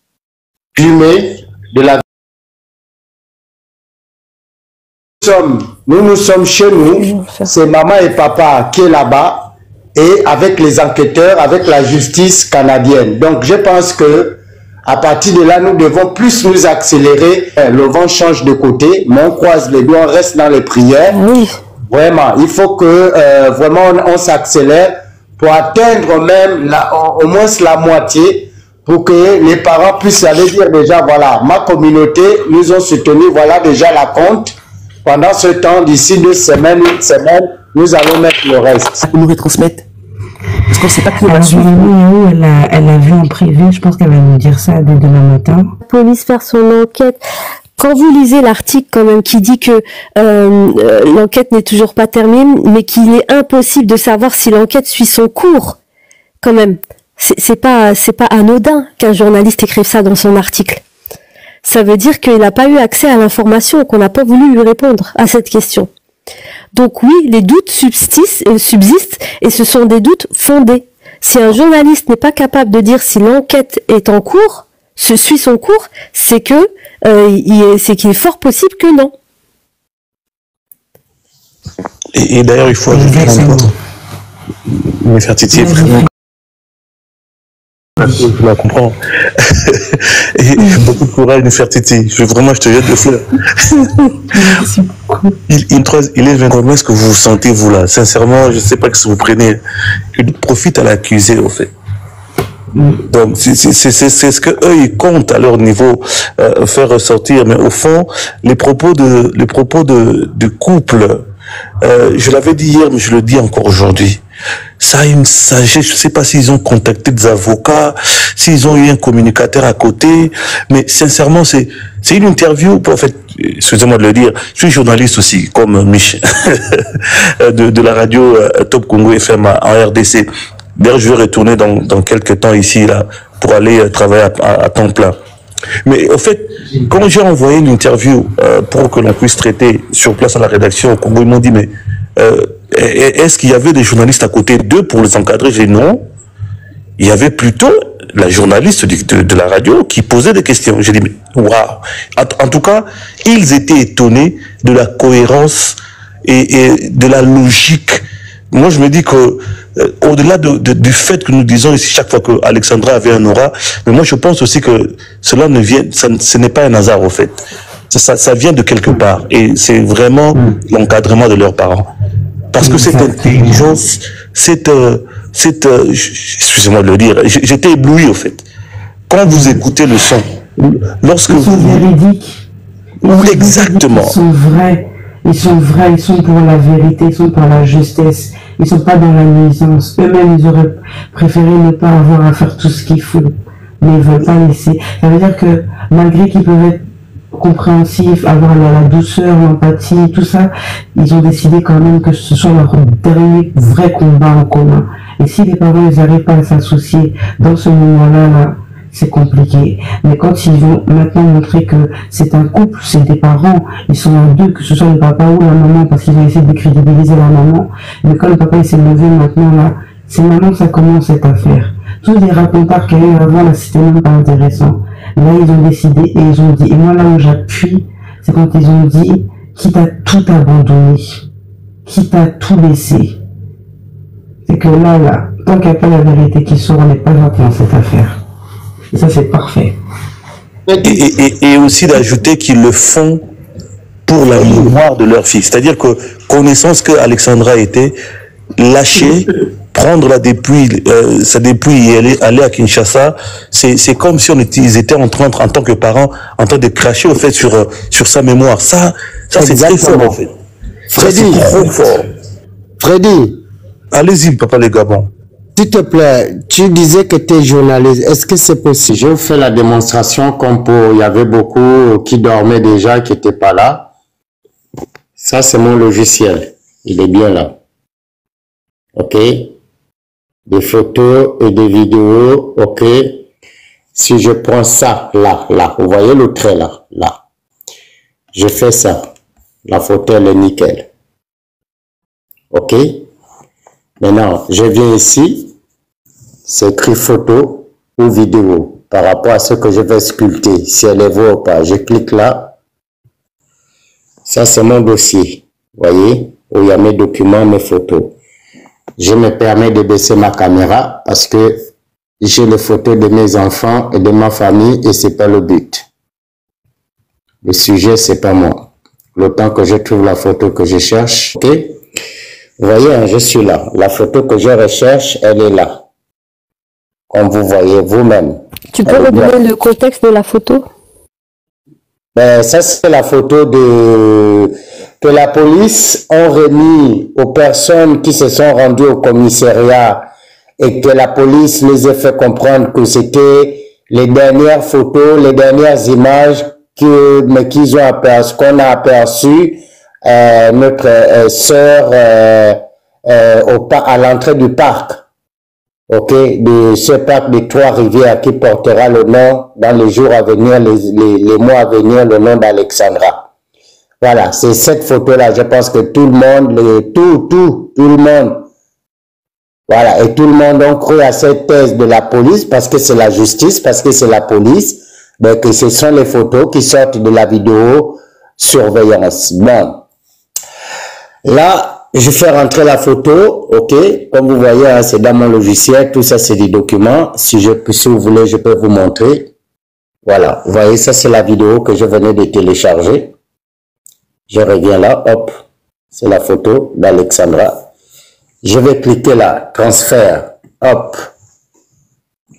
Nous sommes chez nous, c'est maman et papa qui est là-bas, et avec les enquêteurs, avec la justice canadienne. Donc je pense que à partir de là, nous devons plus nous accélérer. Le vent change de côté, mais on croise les doigts, on reste dans les prières. Oui. Vraiment, il faut que vraiment on s'accélère pour atteindre même au moins la moitié pour que les parents puissent aller dire déjà, voilà, ma communauté nous ont soutenus, voilà déjà la compte. Pendant ce temps, d'ici 2 semaines, 1 semaine, nous allons mettre le reste. Nous retransmettre. Parce qu'on ne sait pas qui va suivre. Elle a vu en privé, je pense qu'elle va nous dire ça dès demain matin. La police faire son enquête. Quand vous lisez l'article quand même qui dit que l'enquête n'est toujours pas terminée, mais qu'il est impossible de savoir si l'enquête suit son cours, quand même, c'est pas anodin qu'un journaliste écrive ça dans son article. Ça veut dire qu'il n'a pas eu accès à l'information, qu'on n'a pas voulu lui répondre à cette question. Donc oui, les doutes subsistent et ce sont des doutes fondés. Si un journaliste n'est pas capable de dire si l'enquête est en cours, suit son cours, c'est qu'il est fort possible que non. Et d'ailleurs, il faut ajouter me faire titiller vraiment. Je la comprends. Et beaucoup de courage, Nefertiti. Vraiment, je te jette de fleurs. Il est 20 ans. Comment est-ce que vous vous sentez, vous, là? Sincèrement, je ne sais pas que si vous prenez. Il profite à l'accuser, au fait. Donc, c'est ce que eux ils comptent à leur niveau faire ressortir. Mais au fond, les propos de couple, je l'avais dit hier, mais je le dis encore aujourd'hui. Ça a une sagesse. Je sais pas s'ils ont contacté des avocats, s'ils ont eu un communicateur à côté, mais sincèrement, c'est une interview. En fait, excusez-moi de le dire, je suis journaliste aussi, comme Mich de la radio Top Congo FM en RDC. D'ailleurs, je vais retourner dans quelques temps ici là pour aller travailler à temps plein. Mais au fait, quand j'ai envoyé l'interview pour que l'on puisse traiter sur place à la rédaction au Congo, ils m'ont dit mais est-ce qu'il y avait des journalistes à côté d'eux pour les encadrer? J'ai dit non. Il y avait plutôt la journaliste de la radio qui posait des questions. J'ai dit mais waouh. En tout cas, ils étaient étonnés de la cohérence et de la logique. Moi, je me dis que au-delà du fait que nous disons ici chaque fois que Alexandra avait un aura, mais moi je pense aussi que cela ce n'est pas un hasard au fait. Ça vient de quelque part et c'est vraiment l'encadrement de leurs parents. Parce que cette intelligence, excusez-moi de le dire, j'étais ébloui au fait. Quand vous écoutez le son, lorsque ils sont véridiques. Exactement. Ils sont vrais, ils sont pour la vérité, ils sont pour la justesse. Ils sont pas dans la nuisance. Eux-mêmes, ils auraient préféré ne pas avoir à faire tout ce qu'il faut. Mais ils veulent pas laisser. Ça veut dire que, malgré qu'ils peuvent être compréhensifs, avoir la douceur, l'empathie, tout ça, ils ont décidé quand même que ce soit leur dernier vrai combat en commun. Et si les parents, ils n'arrivent pas à s'associer dans ce moment-là, c'est compliqué. Mais quand ils vont maintenant montrer que c'est un couple, c'est des parents, ils sont en deux, que ce soit le papa ou la maman, parce qu'ils ont essayé de décrédibiliser la maman. Mais quand le papa s'est levé maintenant, là, c'est maintenant que ça commence cette affaire. Tous les racontards qu'il y a eu avant, là, c'était même pas intéressant. Là, ils ont décidé et ils ont dit, et moi là où j'appuie, c'est quand ils ont dit, quitte à tout abandonner, quitte à tout laisser. C'est que là, tant qu'il n'y a pas la vérité qui sort, on n'est pas dans cette affaire. Et ça, c'est parfait. Et aussi d'ajouter qu'ils le font pour la mémoire de leur fils. C'est-à-dire que, connaissance que Alexandra était, lâcher, prendre sa dépouille et aller à Kinshasa, c'est comme si ils étaient en tant que parents, en train de cracher au fait sur sa mémoire. Ça c'est très fort en fait. Freddy, c'est trop fort. Freddy. Allez-y, papa les Gabons. S'il te plaît, tu disais que tu es journaliste. Est-ce que c'est possible? Je fais la démonstration comme pour... Il y avait beaucoup qui dormaient déjà, qui n'étaient pas là. Ça, c'est mon logiciel. Il est bien là. OK? Des photos et des vidéos. OK? Si je prends ça, là. Vous voyez le trait là? Là. Je fais ça. La photo, elle est nickel. OK? Maintenant, je viens ici, c'est écrit photo ou vidéo par rapport à ce que je vais sculpter, si elle est vraie ou pas. Je clique là. Ça, c'est mon dossier, voyez, où il y a mes documents, mes photos. Je me permets de baisser ma caméra parce que j'ai les photos de mes enfants et de ma famille et c'est pas le but. Le sujet, c'est pas moi. Le temps que je trouve la photo que je cherche, ok? Vous voyez, je suis là. La photo que je recherche, elle est là. Comme vous voyez vous-même. Tu peux redonner le contexte de la photo? Ben, ça, c'est la photo que la police a remis aux personnes qui se sont rendues au commissariat et que la police les a fait comprendre que c'était les dernières photos, les dernières images qu'ils ont aperçues, qu'on a aperçues notre sœur à l'entrée du parc, ok, de ce parc des Trois-Rivières qui portera le nom dans les jours à venir, les mois à venir, le nom d'Alexandra. Voilà, c'est cette photo-là. Je pense que tout le monde, tout le monde, voilà, et tout le monde a cru à cette thèse de la police parce que c'est la justice, parce que c'est la police, mais que ce sont les photos qui sortent de la vidéo surveillance. Bon, là, je fais rentrer la photo, ok, comme vous voyez, hein, c'est dans mon logiciel, tout ça c'est des documents. Si vous voulez, je peux vous montrer. Voilà, vous voyez, ça c'est la vidéo que je venais de télécharger. Je reviens là, hop, c'est la photo d'Alexandra. Je vais cliquer là, transfert, hop.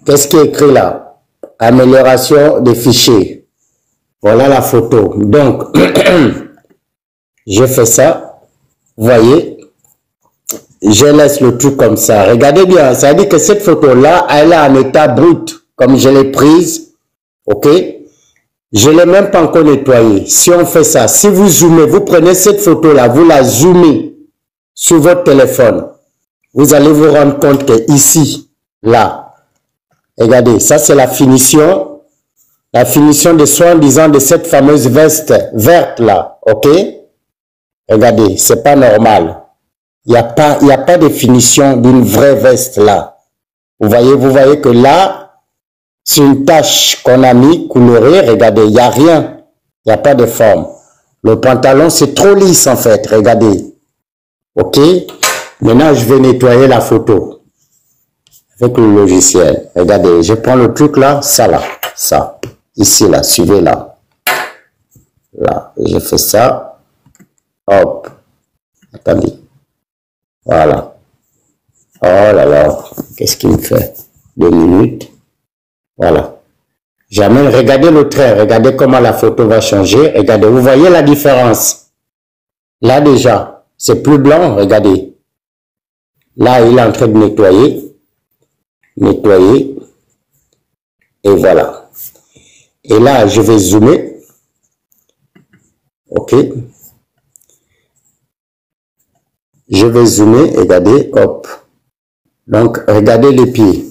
Qu'est-ce qui est écrit là? Amélioration des fichiers. Voilà la photo. Donc, je fais ça. Vous voyez, je laisse le truc comme ça. Regardez bien, ça veut dire que cette photo-là, elle est en état brut, comme je l'ai prise. Ok? Je ne l'ai même pas encore nettoyée. Si on fait ça, si vous zoomez, vous prenez cette photo-là, vous la zoomez sur votre téléphone. Vous allez vous rendre compte que ici, là, regardez, ça c'est la finition de soi-disant de cette fameuse veste verte là, ok? Regardez, c'est pas normal. Il n'y a pas de finition d'une vraie veste là. Vous voyez que là, c'est une tache qu'on a mis colorée, regardez, il n'y a rien, il n'y a pas de forme. Le pantalon c'est trop lisse en fait, regardez, ok? Maintenant, je vais nettoyer la photo avec le logiciel. Regardez, je prends le truc là, ça là, ça, ici là, suivez là. Là, je fais ça. Hop. Attendez. Voilà. Oh là là, qu'est-ce qu'il me fait? 2 minutes. Voilà. J'amène, regardez le trait, regardez comment la photo va changer. Regardez, vous voyez la différence? Là déjà, c'est plus blanc, regardez. Là, il est en train de nettoyer. Nettoyer. Et voilà. Et là, je vais zoomer. OK. Je vais zoomer. Regardez. Hop. Donc, regardez les pieds.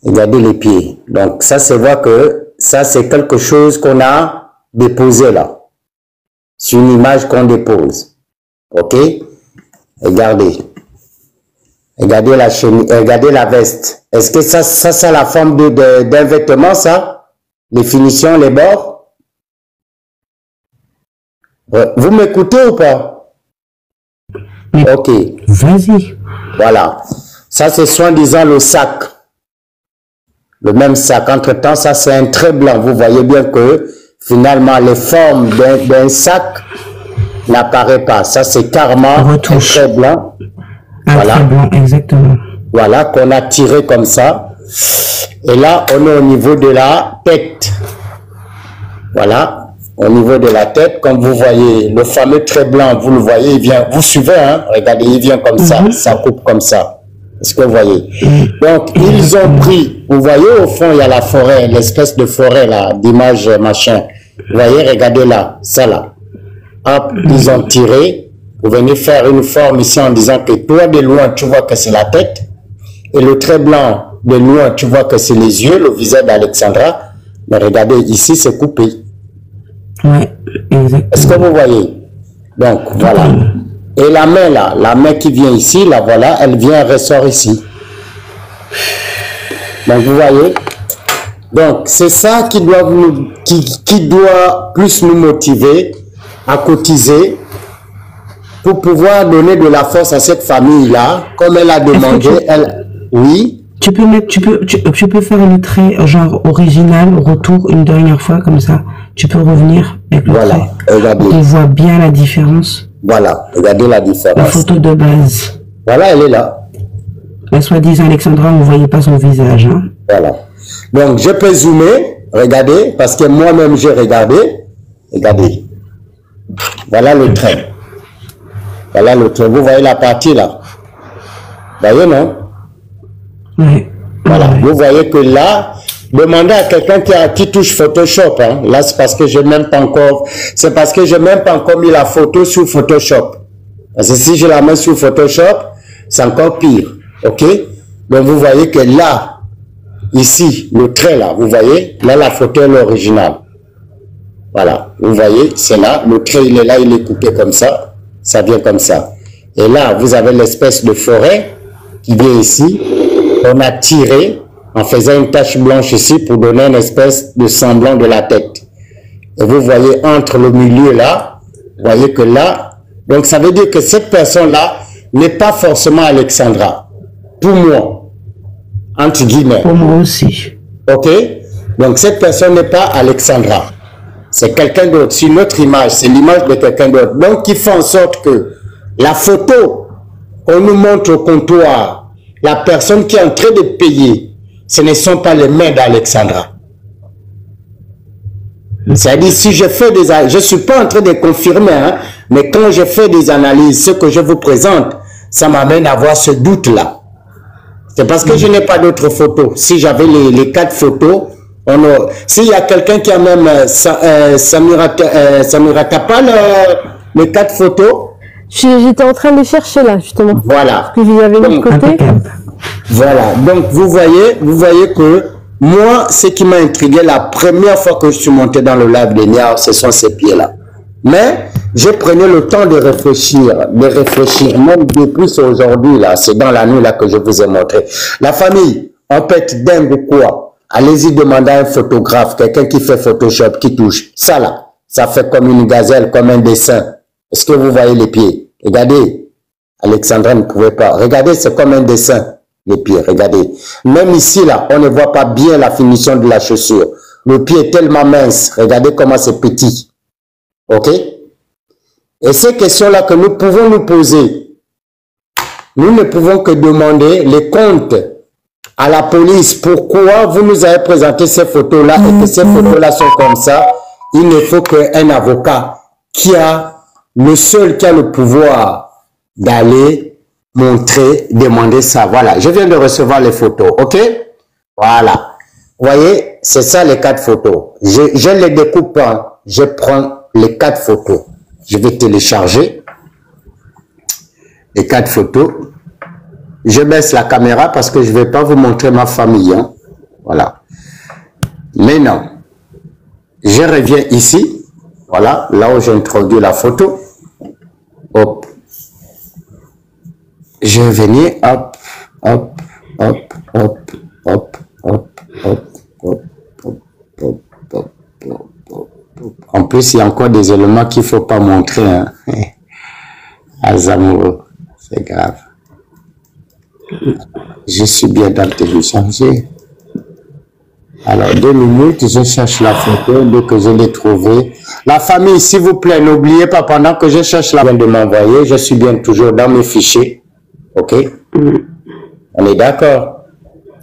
Regardez les pieds. Donc, ça, c'est voir que ça, c'est quelque chose qu'on a déposé là. C'est une image qu'on dépose. OK. Regardez. Regardez la chemise, regardez la veste. Est-ce que ça a la forme d'un vêtement, ça? Les finitions, les bords? Vous m'écoutez ou pas? Ok. Vas-y. Voilà. Ça, c'est soi-disant le sac. Le même sac. Entre-temps, ça, c'est un trait blanc. Vous voyez bien que, finalement, les formes d'un sac n'apparaît pas. Ça, c'est carrément un trait blanc. Voilà. Trait blanc, exactement. Voilà, qu'on a tiré comme ça. Et là, on est au niveau de la tête. Voilà, au niveau de la tête. Comme vous voyez, le fameux trait blanc, vous le voyez, il vient, vous suivez, hein? Regardez, il vient comme ça, ça coupe comme ça. Est-ce que vous voyez? Donc, ils ont pris, vous voyez, au fond, il y a la forêt, l'espèce de forêt, là, d'image, machin. Vous voyez, regardez là, ça là. Hop, ils ont tiré. Vous venez faire une forme ici en disant que toi, de loin, tu vois que c'est la tête. Et le trait blanc, de loin, tu vois que c'est les yeux, le visage d'Alexandra. Mais regardez, ici, c'est coupé. Ouais, exactement. Est-ce que vous voyez? Donc, voilà. Et la main, là, la main qui vient ici, là, voilà, elle vient, elle ressort ici. Donc, vous voyez? Donc, c'est ça qui doit, qui doit plus nous motiver à cotiser pour pouvoir donner de la force à cette famille-là, comme elle a demandé, oui. Tu peux faire le trait genre original, retour une dernière fois, comme ça. Tu peux revenir avec le voilà, trait. Regardez. On voit bien la différence. Voilà, regardez la différence. La photo de base. Voilà, elle est là. La soi-disant Alexandra, on ne voyait pas son visage. Hein. Voilà. Donc, je peux zoomer, regardez, parce que moi-même, j'ai regardé. Regardez. Voilà le trait. Voilà le trait. Vous voyez la partie là. Vous voyez, non? Oui. Voilà. Vous voyez que là, demandez à quelqu'un qui touche Photoshop. Hein. Là, c'est parce que je n'ai même pas encore... C'est parce que je n'ai même pas encore mis la photo sur Photoshop. Parce que si je la mets sur Photoshop, c'est encore pire. OK? Donc, vous voyez que là, ici, le trait là, vous voyez, là, la photo est l'original. Voilà, vous voyez, c'est là, le trait il est là, il est coupé comme ça vient comme ça. Et là, vous avez l'espèce de forêt qui vient ici, on a tiré en faisant une tache blanche ici pour donner une espèce de semblant de la tête. Et vous voyez entre le milieu là, vous voyez que là, donc ça veut dire que cette personne-là n'est pas forcément Alexandra. Pour moi, entre guillemets. Pour moi aussi. Ok? Donc cette personne n'est pas Alexandra. C'est quelqu'un d'autre. C'est une autre image. C'est l'image de quelqu'un d'autre. Donc qui fait en sorte que la photo qu'on nous montre au comptoir, la personne qui est en train de payer, ce ne sont pas les mains d'Alexandra. C'est-à-dire, si je fais des... Je ne suis pas en train de confirmer, hein, mais quand je fais des analyses, ce que je vous présente, ça m'amène à avoir ce doute-là. C'est parce que je n'ai pas d'autres photos. Si j'avais les 4 photos, s'il y a quelqu'un qui a même Samira Tapal, les 4 photos. J'étais en train de les chercher là, justement. Voilà. Parce que je les avais mis de côté. Voilà. Donc, vous voyez que moi, ce qui m'a intrigué la première fois que je suis monté dans le lac des Niayes, ce sont ces pieds-là. Mais, je prenais le temps de réfléchir, même depuis aujourd'hui, là, c'est dans la nuit là que je vous ai montré. La famille, on peut être dingue ou quoi? Allez-y demander à un photographe, quelqu'un qui fait Photoshop, qui touche. Ça là, ça fait comme une gazelle, comme un dessin. Est-ce que vous voyez les pieds? Regardez, Alexandra ne pouvait pas. Regardez, c'est comme un dessin, les pieds, regardez. Même ici là, on ne voit pas bien la finition de la chaussure. Le pied est tellement mince, regardez comment c'est petit. Ok? Et ces questions-là que nous pouvons nous poser, nous ne pouvons que demander les comptes à la police. Pourquoi vous nous avez présenté ces photos-là et que ces photos-là sont comme ça? Il ne faut qu'un avocat qui a le seul qui a le pouvoir d'aller montrer, demander ça. Voilà, je viens de recevoir les photos, ok? Voilà. Vous voyez, c'est ça les 4 photos. Je les découpe pas, je prends les 4 photos. Je vais télécharger les 4 photos. Je baisse la caméra parce que je ne vais pas vous montrer ma famille. Hein. Voilà. Mais non. Je reviens ici. Voilà, là où j'ai introduit la photo. Hop. Je vais venir. Hop, hop, hop, hop, hop, hop, hop, hop, hop, hop, hop, hop, hop. En plus, il y a encore des éléments qu'il ne faut pas montrer. Hein. Azamouro, c'est grave. Je suis bien dans télécharger. Alors, 2 minutes, je cherche la photo. Dès que je l'ai trouvée. La famille, s'il vous plaît, n'oubliez pas, pendant que je cherche la photo de m'envoyer, je suis bien toujours dans mes fichiers. OK? On est d'accord?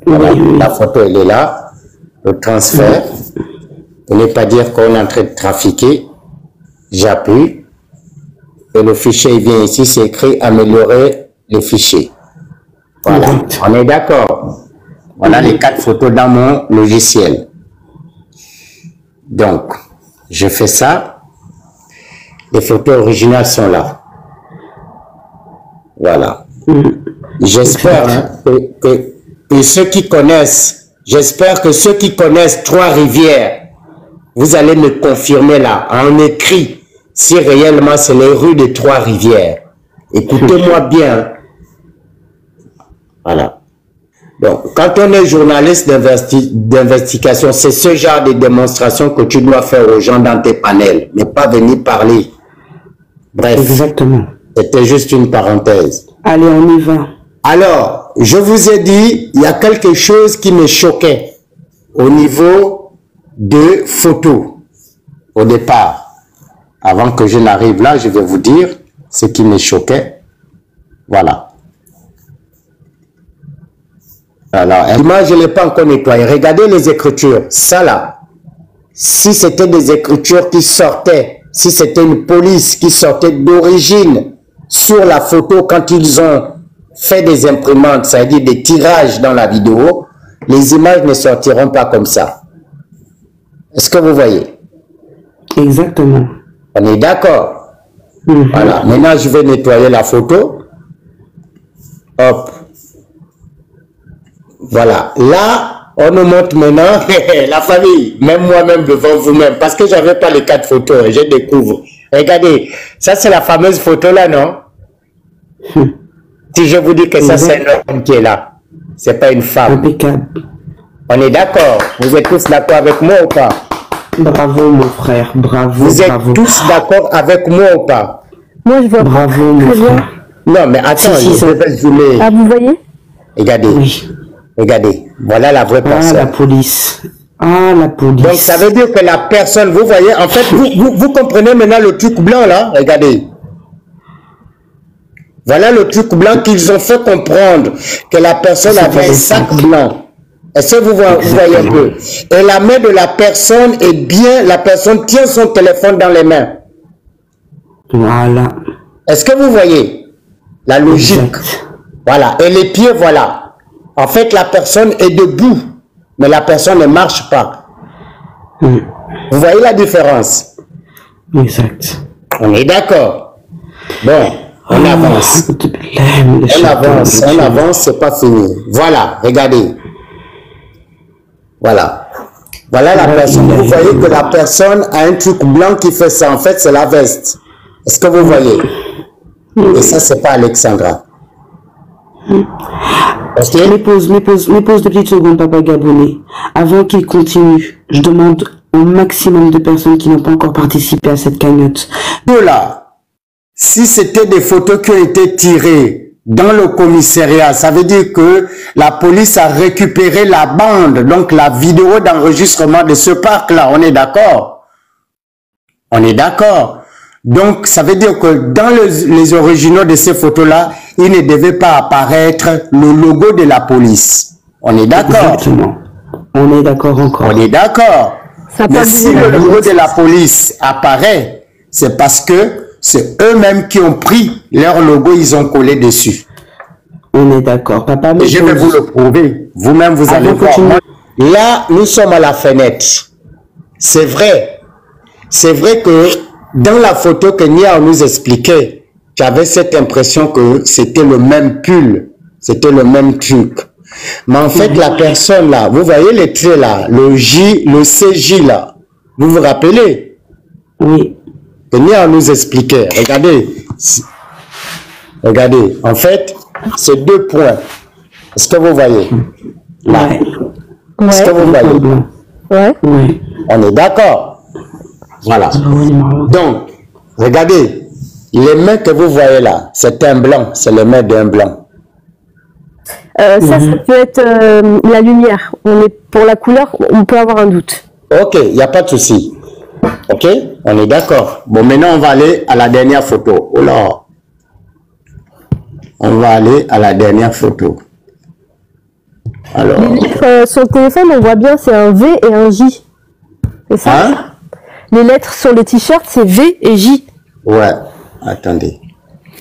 Voilà, la photo, elle est là. Le transfert. Pour ne pas dire qu'on est en train de trafiquer. J'appuie. Et le fichier, il vient ici, c'est écrit améliorer les fichiers. Voilà, on est d'accord. Voilà les 4 photos dans mon logiciel. Donc, je fais ça. Les photos originales sont là. Voilà. J'espère hein, que ceux qui connaissent, j'espère que ceux qui connaissent Trois-Rivières, vous allez me confirmer là, en écrit, si réellement c'est les rues de Trois-Rivières. Écoutez-moi bien. Voilà. Donc, quand on est journaliste d'investigation, c'est ce genre de démonstration que tu dois faire aux gens dans tes panels, mais pas venir parler. Bref. Exactement. C'était juste une parenthèse. Allez, on y va. Alors, je vous ai dit, il y a quelque chose qui me choquait au niveau de photos. Au départ, avant que je n'arrive là, je vais vous dire ce qui me choquait. Voilà. Alors, l'image, je ne l'ai pas encore nettoyée. Regardez les écritures. Ça là, si c'était des écritures qui sortaient, si c'était une police qui sortait d'origine sur la photo quand ils ont fait des imprimantes, c'est-à-dire des tirages dans la vidéo, les images ne sortiront pas comme ça. Est-ce que vous voyez? Exactement. On est d'accord? Voilà. Maintenant, je vais nettoyer la photo. Hop. Voilà. Là, On nous montre maintenant la famille, même moi-même devant vous-même, parce que j'avais pas les 4 photos, je découvre. Regardez, ça c'est la fameuse photo là, non? Si je vous dis que ça c'est un homme qui est là, c'est pas une femme. Impeccable. On est d'accord? Vous êtes tous d'accord avec moi ou pas? Bravo mon frère, bravo. Vous êtes bravo. tous d'accord avec moi ou pas? Moi, je vois Bravo mon très bien. frère. Non, mais attends, Si, je vais zoomer. Ah, vous voyez? Regardez, Oui. regardez, voilà la vraie Ah, personne. la police. Ah, la police. Donc ça veut dire que la personne, vous voyez, en fait, vous comprenez maintenant le truc blanc là? Regardez. Voilà le truc blanc qu'ils ont fait comprendre que la personne avait un sac blanc. Est-ce que vous voyez un peu? Et la main de la personne est bien, la personne tient son téléphone dans les mains. Voilà. Est-ce que vous voyez la logique? Exact. Voilà. Et les pieds, voilà. En fait, la personne est debout, mais la personne ne marche pas. Vous voyez la différence? Exact. On est d'accord. Bon, on avance. On avance, c'est pas fini. Voilà, regardez. Voilà. Voilà la personne. Vous voyez que la personne a un truc blanc qui fait ça. En fait, c'est la veste. Est-ce que vous voyez? Et ça, c'est pas Alexandra. Okay. Mais pause de petites secondes, papa Gabonais. Avant qu'il continue, je demande au maximum de personnes qui n'ont pas encore participé à cette cagnotte. Là, si c'était des photos qui ont été tirées dans le commissariat, ça veut dire que la police a récupéré la bande, donc la vidéo d'enregistrement de ce parc-là. On est d'accord? On est d'accord. Donc, ça veut dire que dans les originaux de ces photos-là, il ne devait pas apparaître le logo de la police. On est d'accord? Exactement. On est d'accord encore. On est d'accord. Mais si le logo de la police apparaît, c'est parce que c'est eux-mêmes qui ont pris leur logo, ils ont collé dessus. On est d'accord, papa. Et je vais vous le prouver. Vous-même, vous allez voir. Là, nous sommes à la fenêtre. C'est vrai. C'est vrai que dans la photo que Nia nous expliquait, j'avais cette impression que c'était le même pull. C'était le même truc. Mais en fait, la personne là, vous voyez les traits là, le J, le CJ là. Vous vous rappelez? Oui. Que Nia nous expliquait. Regardez. Regardez. En fait, c'est 2 points. Est-ce que vous voyez? Là. Ouais. Est-ce que vous voyez? Ouais. Oui. On est d'accord. Voilà. Donc, regardez. Les mains que vous voyez là, c'est un blanc. C'est les mains d'un blanc. Ça peut être la lumière. Pour la couleur, on peut avoir un doute. Ok, il n'y a pas de souci. Ok, on est d'accord. Bon, maintenant, on va aller à la dernière photo. Oh là. On va aller à la dernière photo. Alors. Sur le téléphone, on voit bien, c'est un V et un J. C'est ça? Hein? Les lettres sur le t-shirt, c'est V et J. Ouais, attendez.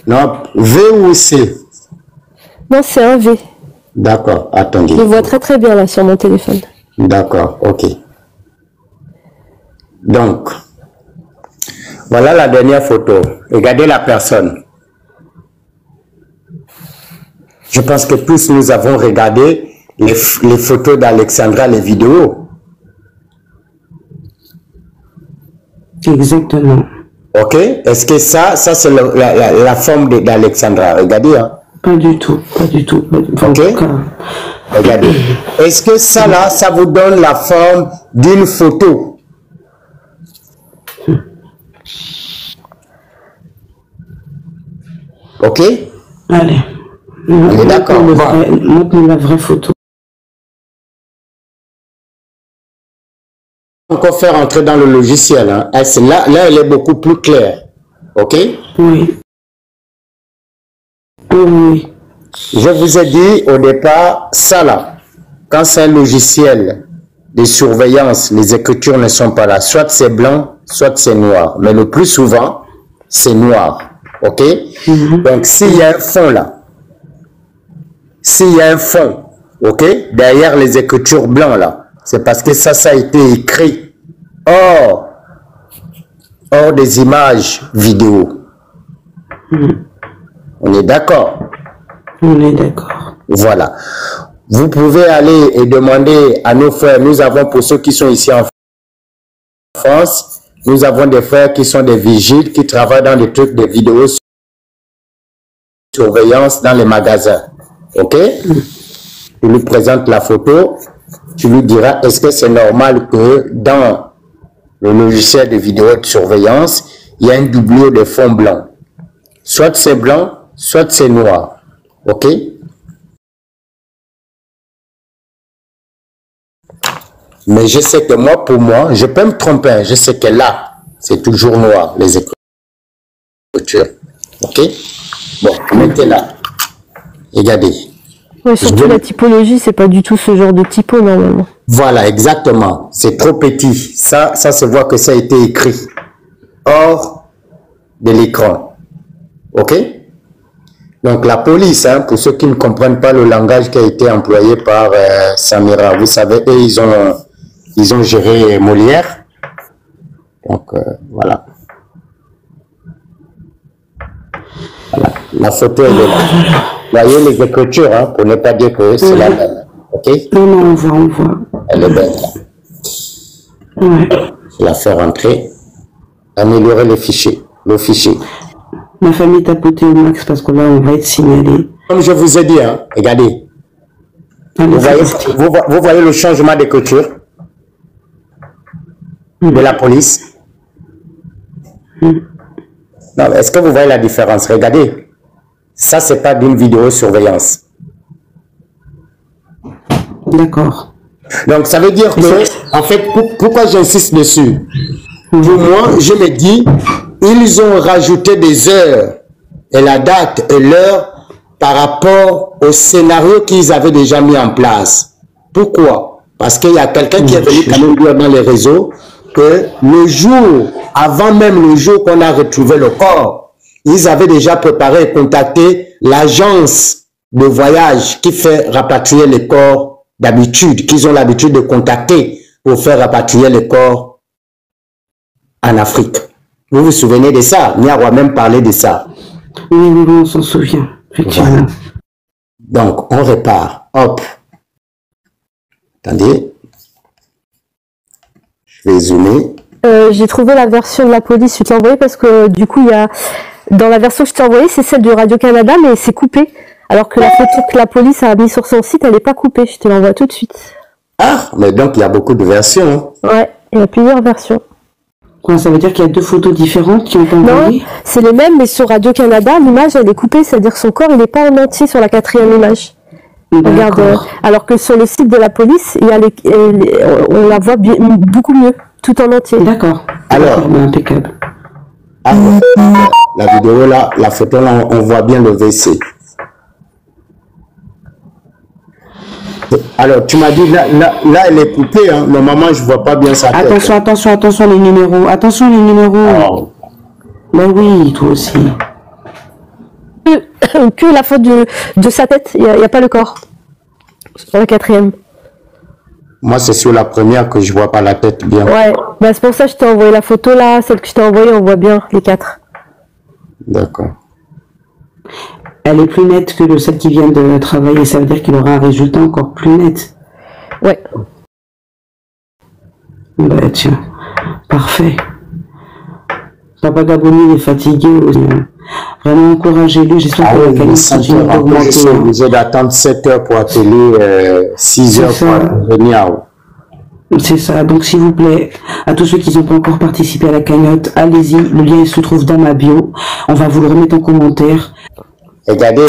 Non, V ou C? Non, c'est un V. D'accord, attendez. Je le vois très très bien là sur mon téléphone. D'accord, ok. Donc, voilà la dernière photo. Regardez la personne. Je pense que tous nous avons regardé les photos d'Alexandra, les vidéos. Exactement. Ok? Est-ce que ça c'est la forme d'Alexandra? Regardez, hein? Pas du tout, pas du tout. Ok? Regardez. Est-ce que ça là, ça vous donne la forme d'une photo? Ok? Allez. On est d'accord. Montre-nous la vraie photo. Encore faire entrer dans le logiciel. Hein. Là, elle est beaucoup plus claire. Ok? Oui. Oui. Je vous ai dit au départ, ça là, quand c'est un logiciel de surveillance, les écritures ne sont pas là. Soit c'est blanc, soit c'est noir. Mais le plus souvent, c'est noir. Ok? Donc, s'il y a un fond là, s'il y a un fond, ok, derrière les écritures blancs là, c'est parce que ça a été écrit hors des images vidéo. On est d'accord? On est d'accord. Voilà. Vous pouvez aller et demander à nos frères, nous avons pour ceux qui sont ici en France, nous avons des frères qui sont des vigiles, qui travaillent dans des trucs de vidéosurveillance dans les magasins. Ok? Tu lui présentes la photo, tu lui diras, est-ce que c'est normal que dans le logiciel de vidéosurveillance, il y a un doublure de fond blanc. Soit c'est blanc, soit c'est noir. Ok? Mais je sais que moi, pour moi, je peux me tromper. Je sais que là, c'est toujours noir, les écritures. Ok? Bon, mettez là. Regardez. Ouais, surtout la typologie, c'est pas du tout ce genre de typo, normalement. Voilà, exactement. C'est trop petit. Ça se voit que ça a été écrit hors de l'écran. Ok? Donc, la police, hein, pour ceux qui ne comprennent pas le langage qui a été employé par Samira, vous savez, eux, ils ont géré Molière. Donc, voilà. Voilà. La photo, elle est là. Vous voyez les écritures, hein, pour ne pas dire que c'est la même. Ok? Non, on voit. Elle est belle, là. Ouais. Je la fais rentrer. Améliorer le fichier. Ma famille tapoté au max parce que là, on va être signalé. Comme je vous ai dit, hein, regardez. Vous voyez le changement d'écriture de la police? Non, est-ce que vous voyez la différence? Regardez. Ça, c'est pas d'une vidéosurveillance. D'accord. Donc, ça veut dire que, en fait, pourquoi j'insiste dessus? Pour moi, je me dis, ils ont rajouté des heures et la date et l'heure par rapport au scénario qu'ils avaient déjà mis en place. Pourquoi? Parce qu'il y a quelqu'un qui est venu quand même dire dans les réseaux que le jour, avant même le jour qu'on a retrouvé le corps, ils avaient déjà préparé et contacté l'agence de voyage qui fait rapatrier les corps d'habitude, qu'ils ont l'habitude de contacter pour faire rapatrier les corps en Afrique. Vous vous souvenez de ça? Niaro a même parlé de ça. Oui, on s'en souvient, effectivement. Voilà. Donc, on répare. Hop. Attendez. Je vais zoomer. J'ai trouvé la version de la police, je t'ai envoyé parce que du coup, il y a... Dans la version que je t'ai envoyée, c'est celle de Radio-Canada, mais c'est coupé. Alors que la photo que la police a mis sur son site, elle n'est pas coupée. Je te l'envoie tout de suite. Ah, mais donc il y a beaucoup de versions. Ouais, il y a plusieurs versions. Quoi, ça veut dire qu'il y a deux photos différentes qui ont été envoyées? Non, c'est les mêmes, mais sur Radio-Canada, l'image, elle est coupée. C'est-à-dire que son corps, il n'est pas en entier sur la 4e image. Regarde, alors que sur le site de la police, il y a on la voit beaucoup mieux, tout en entier. D'accord. Alors, impeccable. Ah, la vidéo là, la photo là, on voit bien le WC. Alors, tu m'as dit, là, elle est coupée, hein. Normalement, je vois pas bien sa tête. Attention les numéros. Attention les numéros. Oh. Ben oui, toi aussi. Que la photo de sa tête, il n'y a pas le corps. Sur la 4e. Moi, c'est sur la première que je vois pas la tête bien. Ouais, bah, c'est pour ça que je t'ai envoyé la photo là, celle que je t'ai envoyée, on voit bien les 4. D'accord. Elle est plus nette que celle qui vient de travailler, ça veut dire qu'il aura un résultat encore plus net. Ouais. Bah tiens, parfait. Papa Gaboni est fatigué aussi. Vraiment encouragez-lui, j'espère que la qualité continue d'augmenter. Je suis obligé d'attendre 7 heures pour appeler, 6 heures pour venir. C'est ça, donc s'il vous plaît, à tous ceux qui n'ont pas encore participé à la cagnotte, allez-y, le lien se trouve dans ma bio, on va vous le remettre en commentaire. Regardez,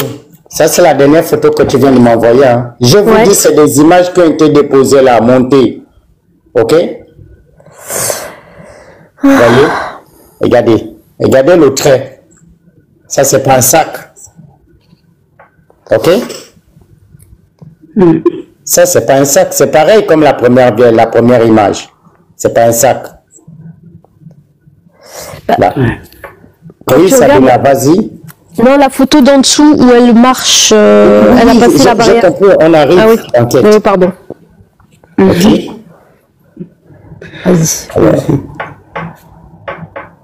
ça c'est la dernière photo que tu viens de m'envoyer. Hein. Je vous dis, c'est des images qui ont été déposées là, montées. Ok? Voyez? Regardez le trait. Ça c'est pas un sac. Ok? Ça c'est pas un sac, c'est pareil comme la première image. C'est pas un sac. Là. Oui, ça va, vas-y. Non, la photo d'en dessous où elle marche, elle a passé la barrière. J'ai compris, on arrive. Ah oui, t'inquiète. Pardon. Ok. Vas-y.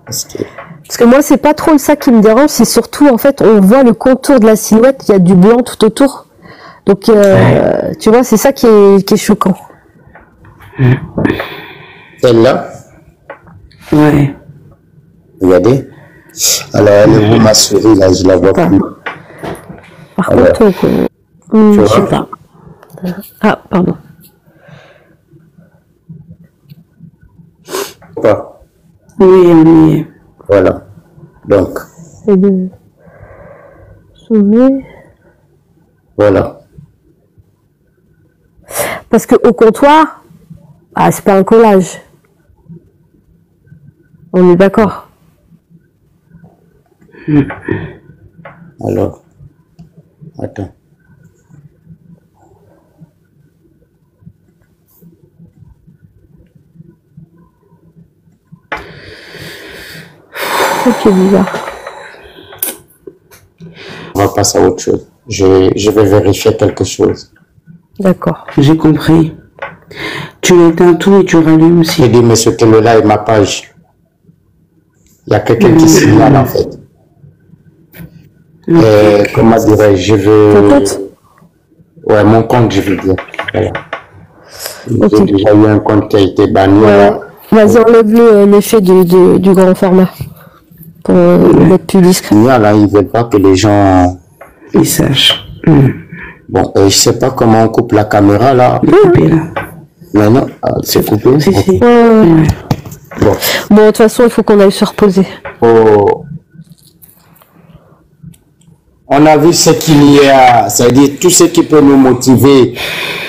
Parce que moi, c'est pas trop ça qui me dérange, c'est surtout, en fait, on voit le contour de la silhouette, il y a du blanc tout autour. Donc, tu vois, c'est ça qui est choquant. Celle-là? Ouais. Regardez. Alors, elle est où ma souris, là, je la vois plus. Par contre, je sais pas. Ah, pardon. Pas. Oui, on y est. Voilà. Donc. Et de sommet. Voilà. Parce que au comptoir, ah, c'est pas un collage. On est d'accord. Alors. Attends. C'est bizarre. On va passer à autre chose. Je vais vérifier quelque chose. D'accord. J'ai compris. Tu éteins tout et tu rallumes si. J'ai dit, mais ce télé-là est ma page. Il y a quelqu'un qui signale, en fait. Comment dirais-je, je veux... Ton compte? Ouais, mon compte, je veux dire. Voilà. J'ai déjà eu un compte qui a été banni. Ouais. Vas-y, enlève l'effet du grand format. Pour être plus discret. Là, ils veulent pas que les gens... Ils sachent. Bon, je sais pas comment on coupe la caméra, là. Coupé, là. Mais non, c'est coupé. Si, si. Bon. Bon, de toute façon, il faut qu'on aille se reposer. Oh. On a vu ce qu'il y a, c'est-à-dire tout ce qui peut nous motiver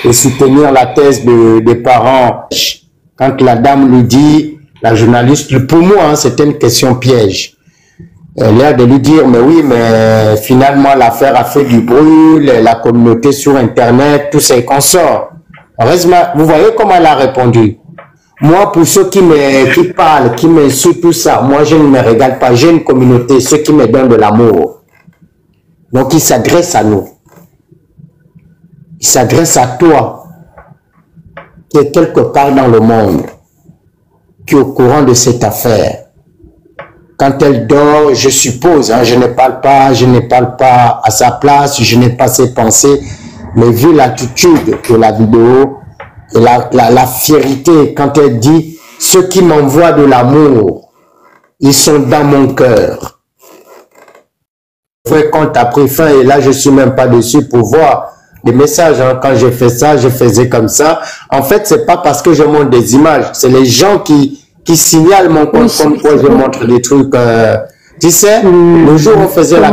et soutenir la thèse des parents. Quand la dame lui dit, la journaliste, pour moi, hein, c'était une question piège. Elle a de lui dire, mais oui, mais finalement, l'affaire a fait du bruit, la communauté sur Internet, tout ça, et qu'on sort. Heureusement, vous voyez comment elle a répondu. Moi, pour ceux qui parlent, qui m'insultent, tout ça, moi, je ne me régale pas. J'ai une communauté, ceux qui me donnent de l'amour. Donc, il s'adresse à nous. Il s'adresse à toi, qui est quelque part dans le monde, qui est au courant de cette affaire. Quand elle dort, je suppose, hein, je ne parle pas à sa place, je n'ai pas ses pensées, mais vu l'attitude de la vidéo, et la fierté, quand elle dit, ceux qui m'envoient de l'amour, ils sont dans mon cœur. Vrai compte a pris fin et là, je suis même pas dessus pour voir les messages. Hein. Quand j'ai fait ça, je faisais comme ça. En fait, c'est pas parce que je montre des images, c'est les gens qui signalent mon compte comme quoi je montre des trucs. Tu sais, le jour où on faisait la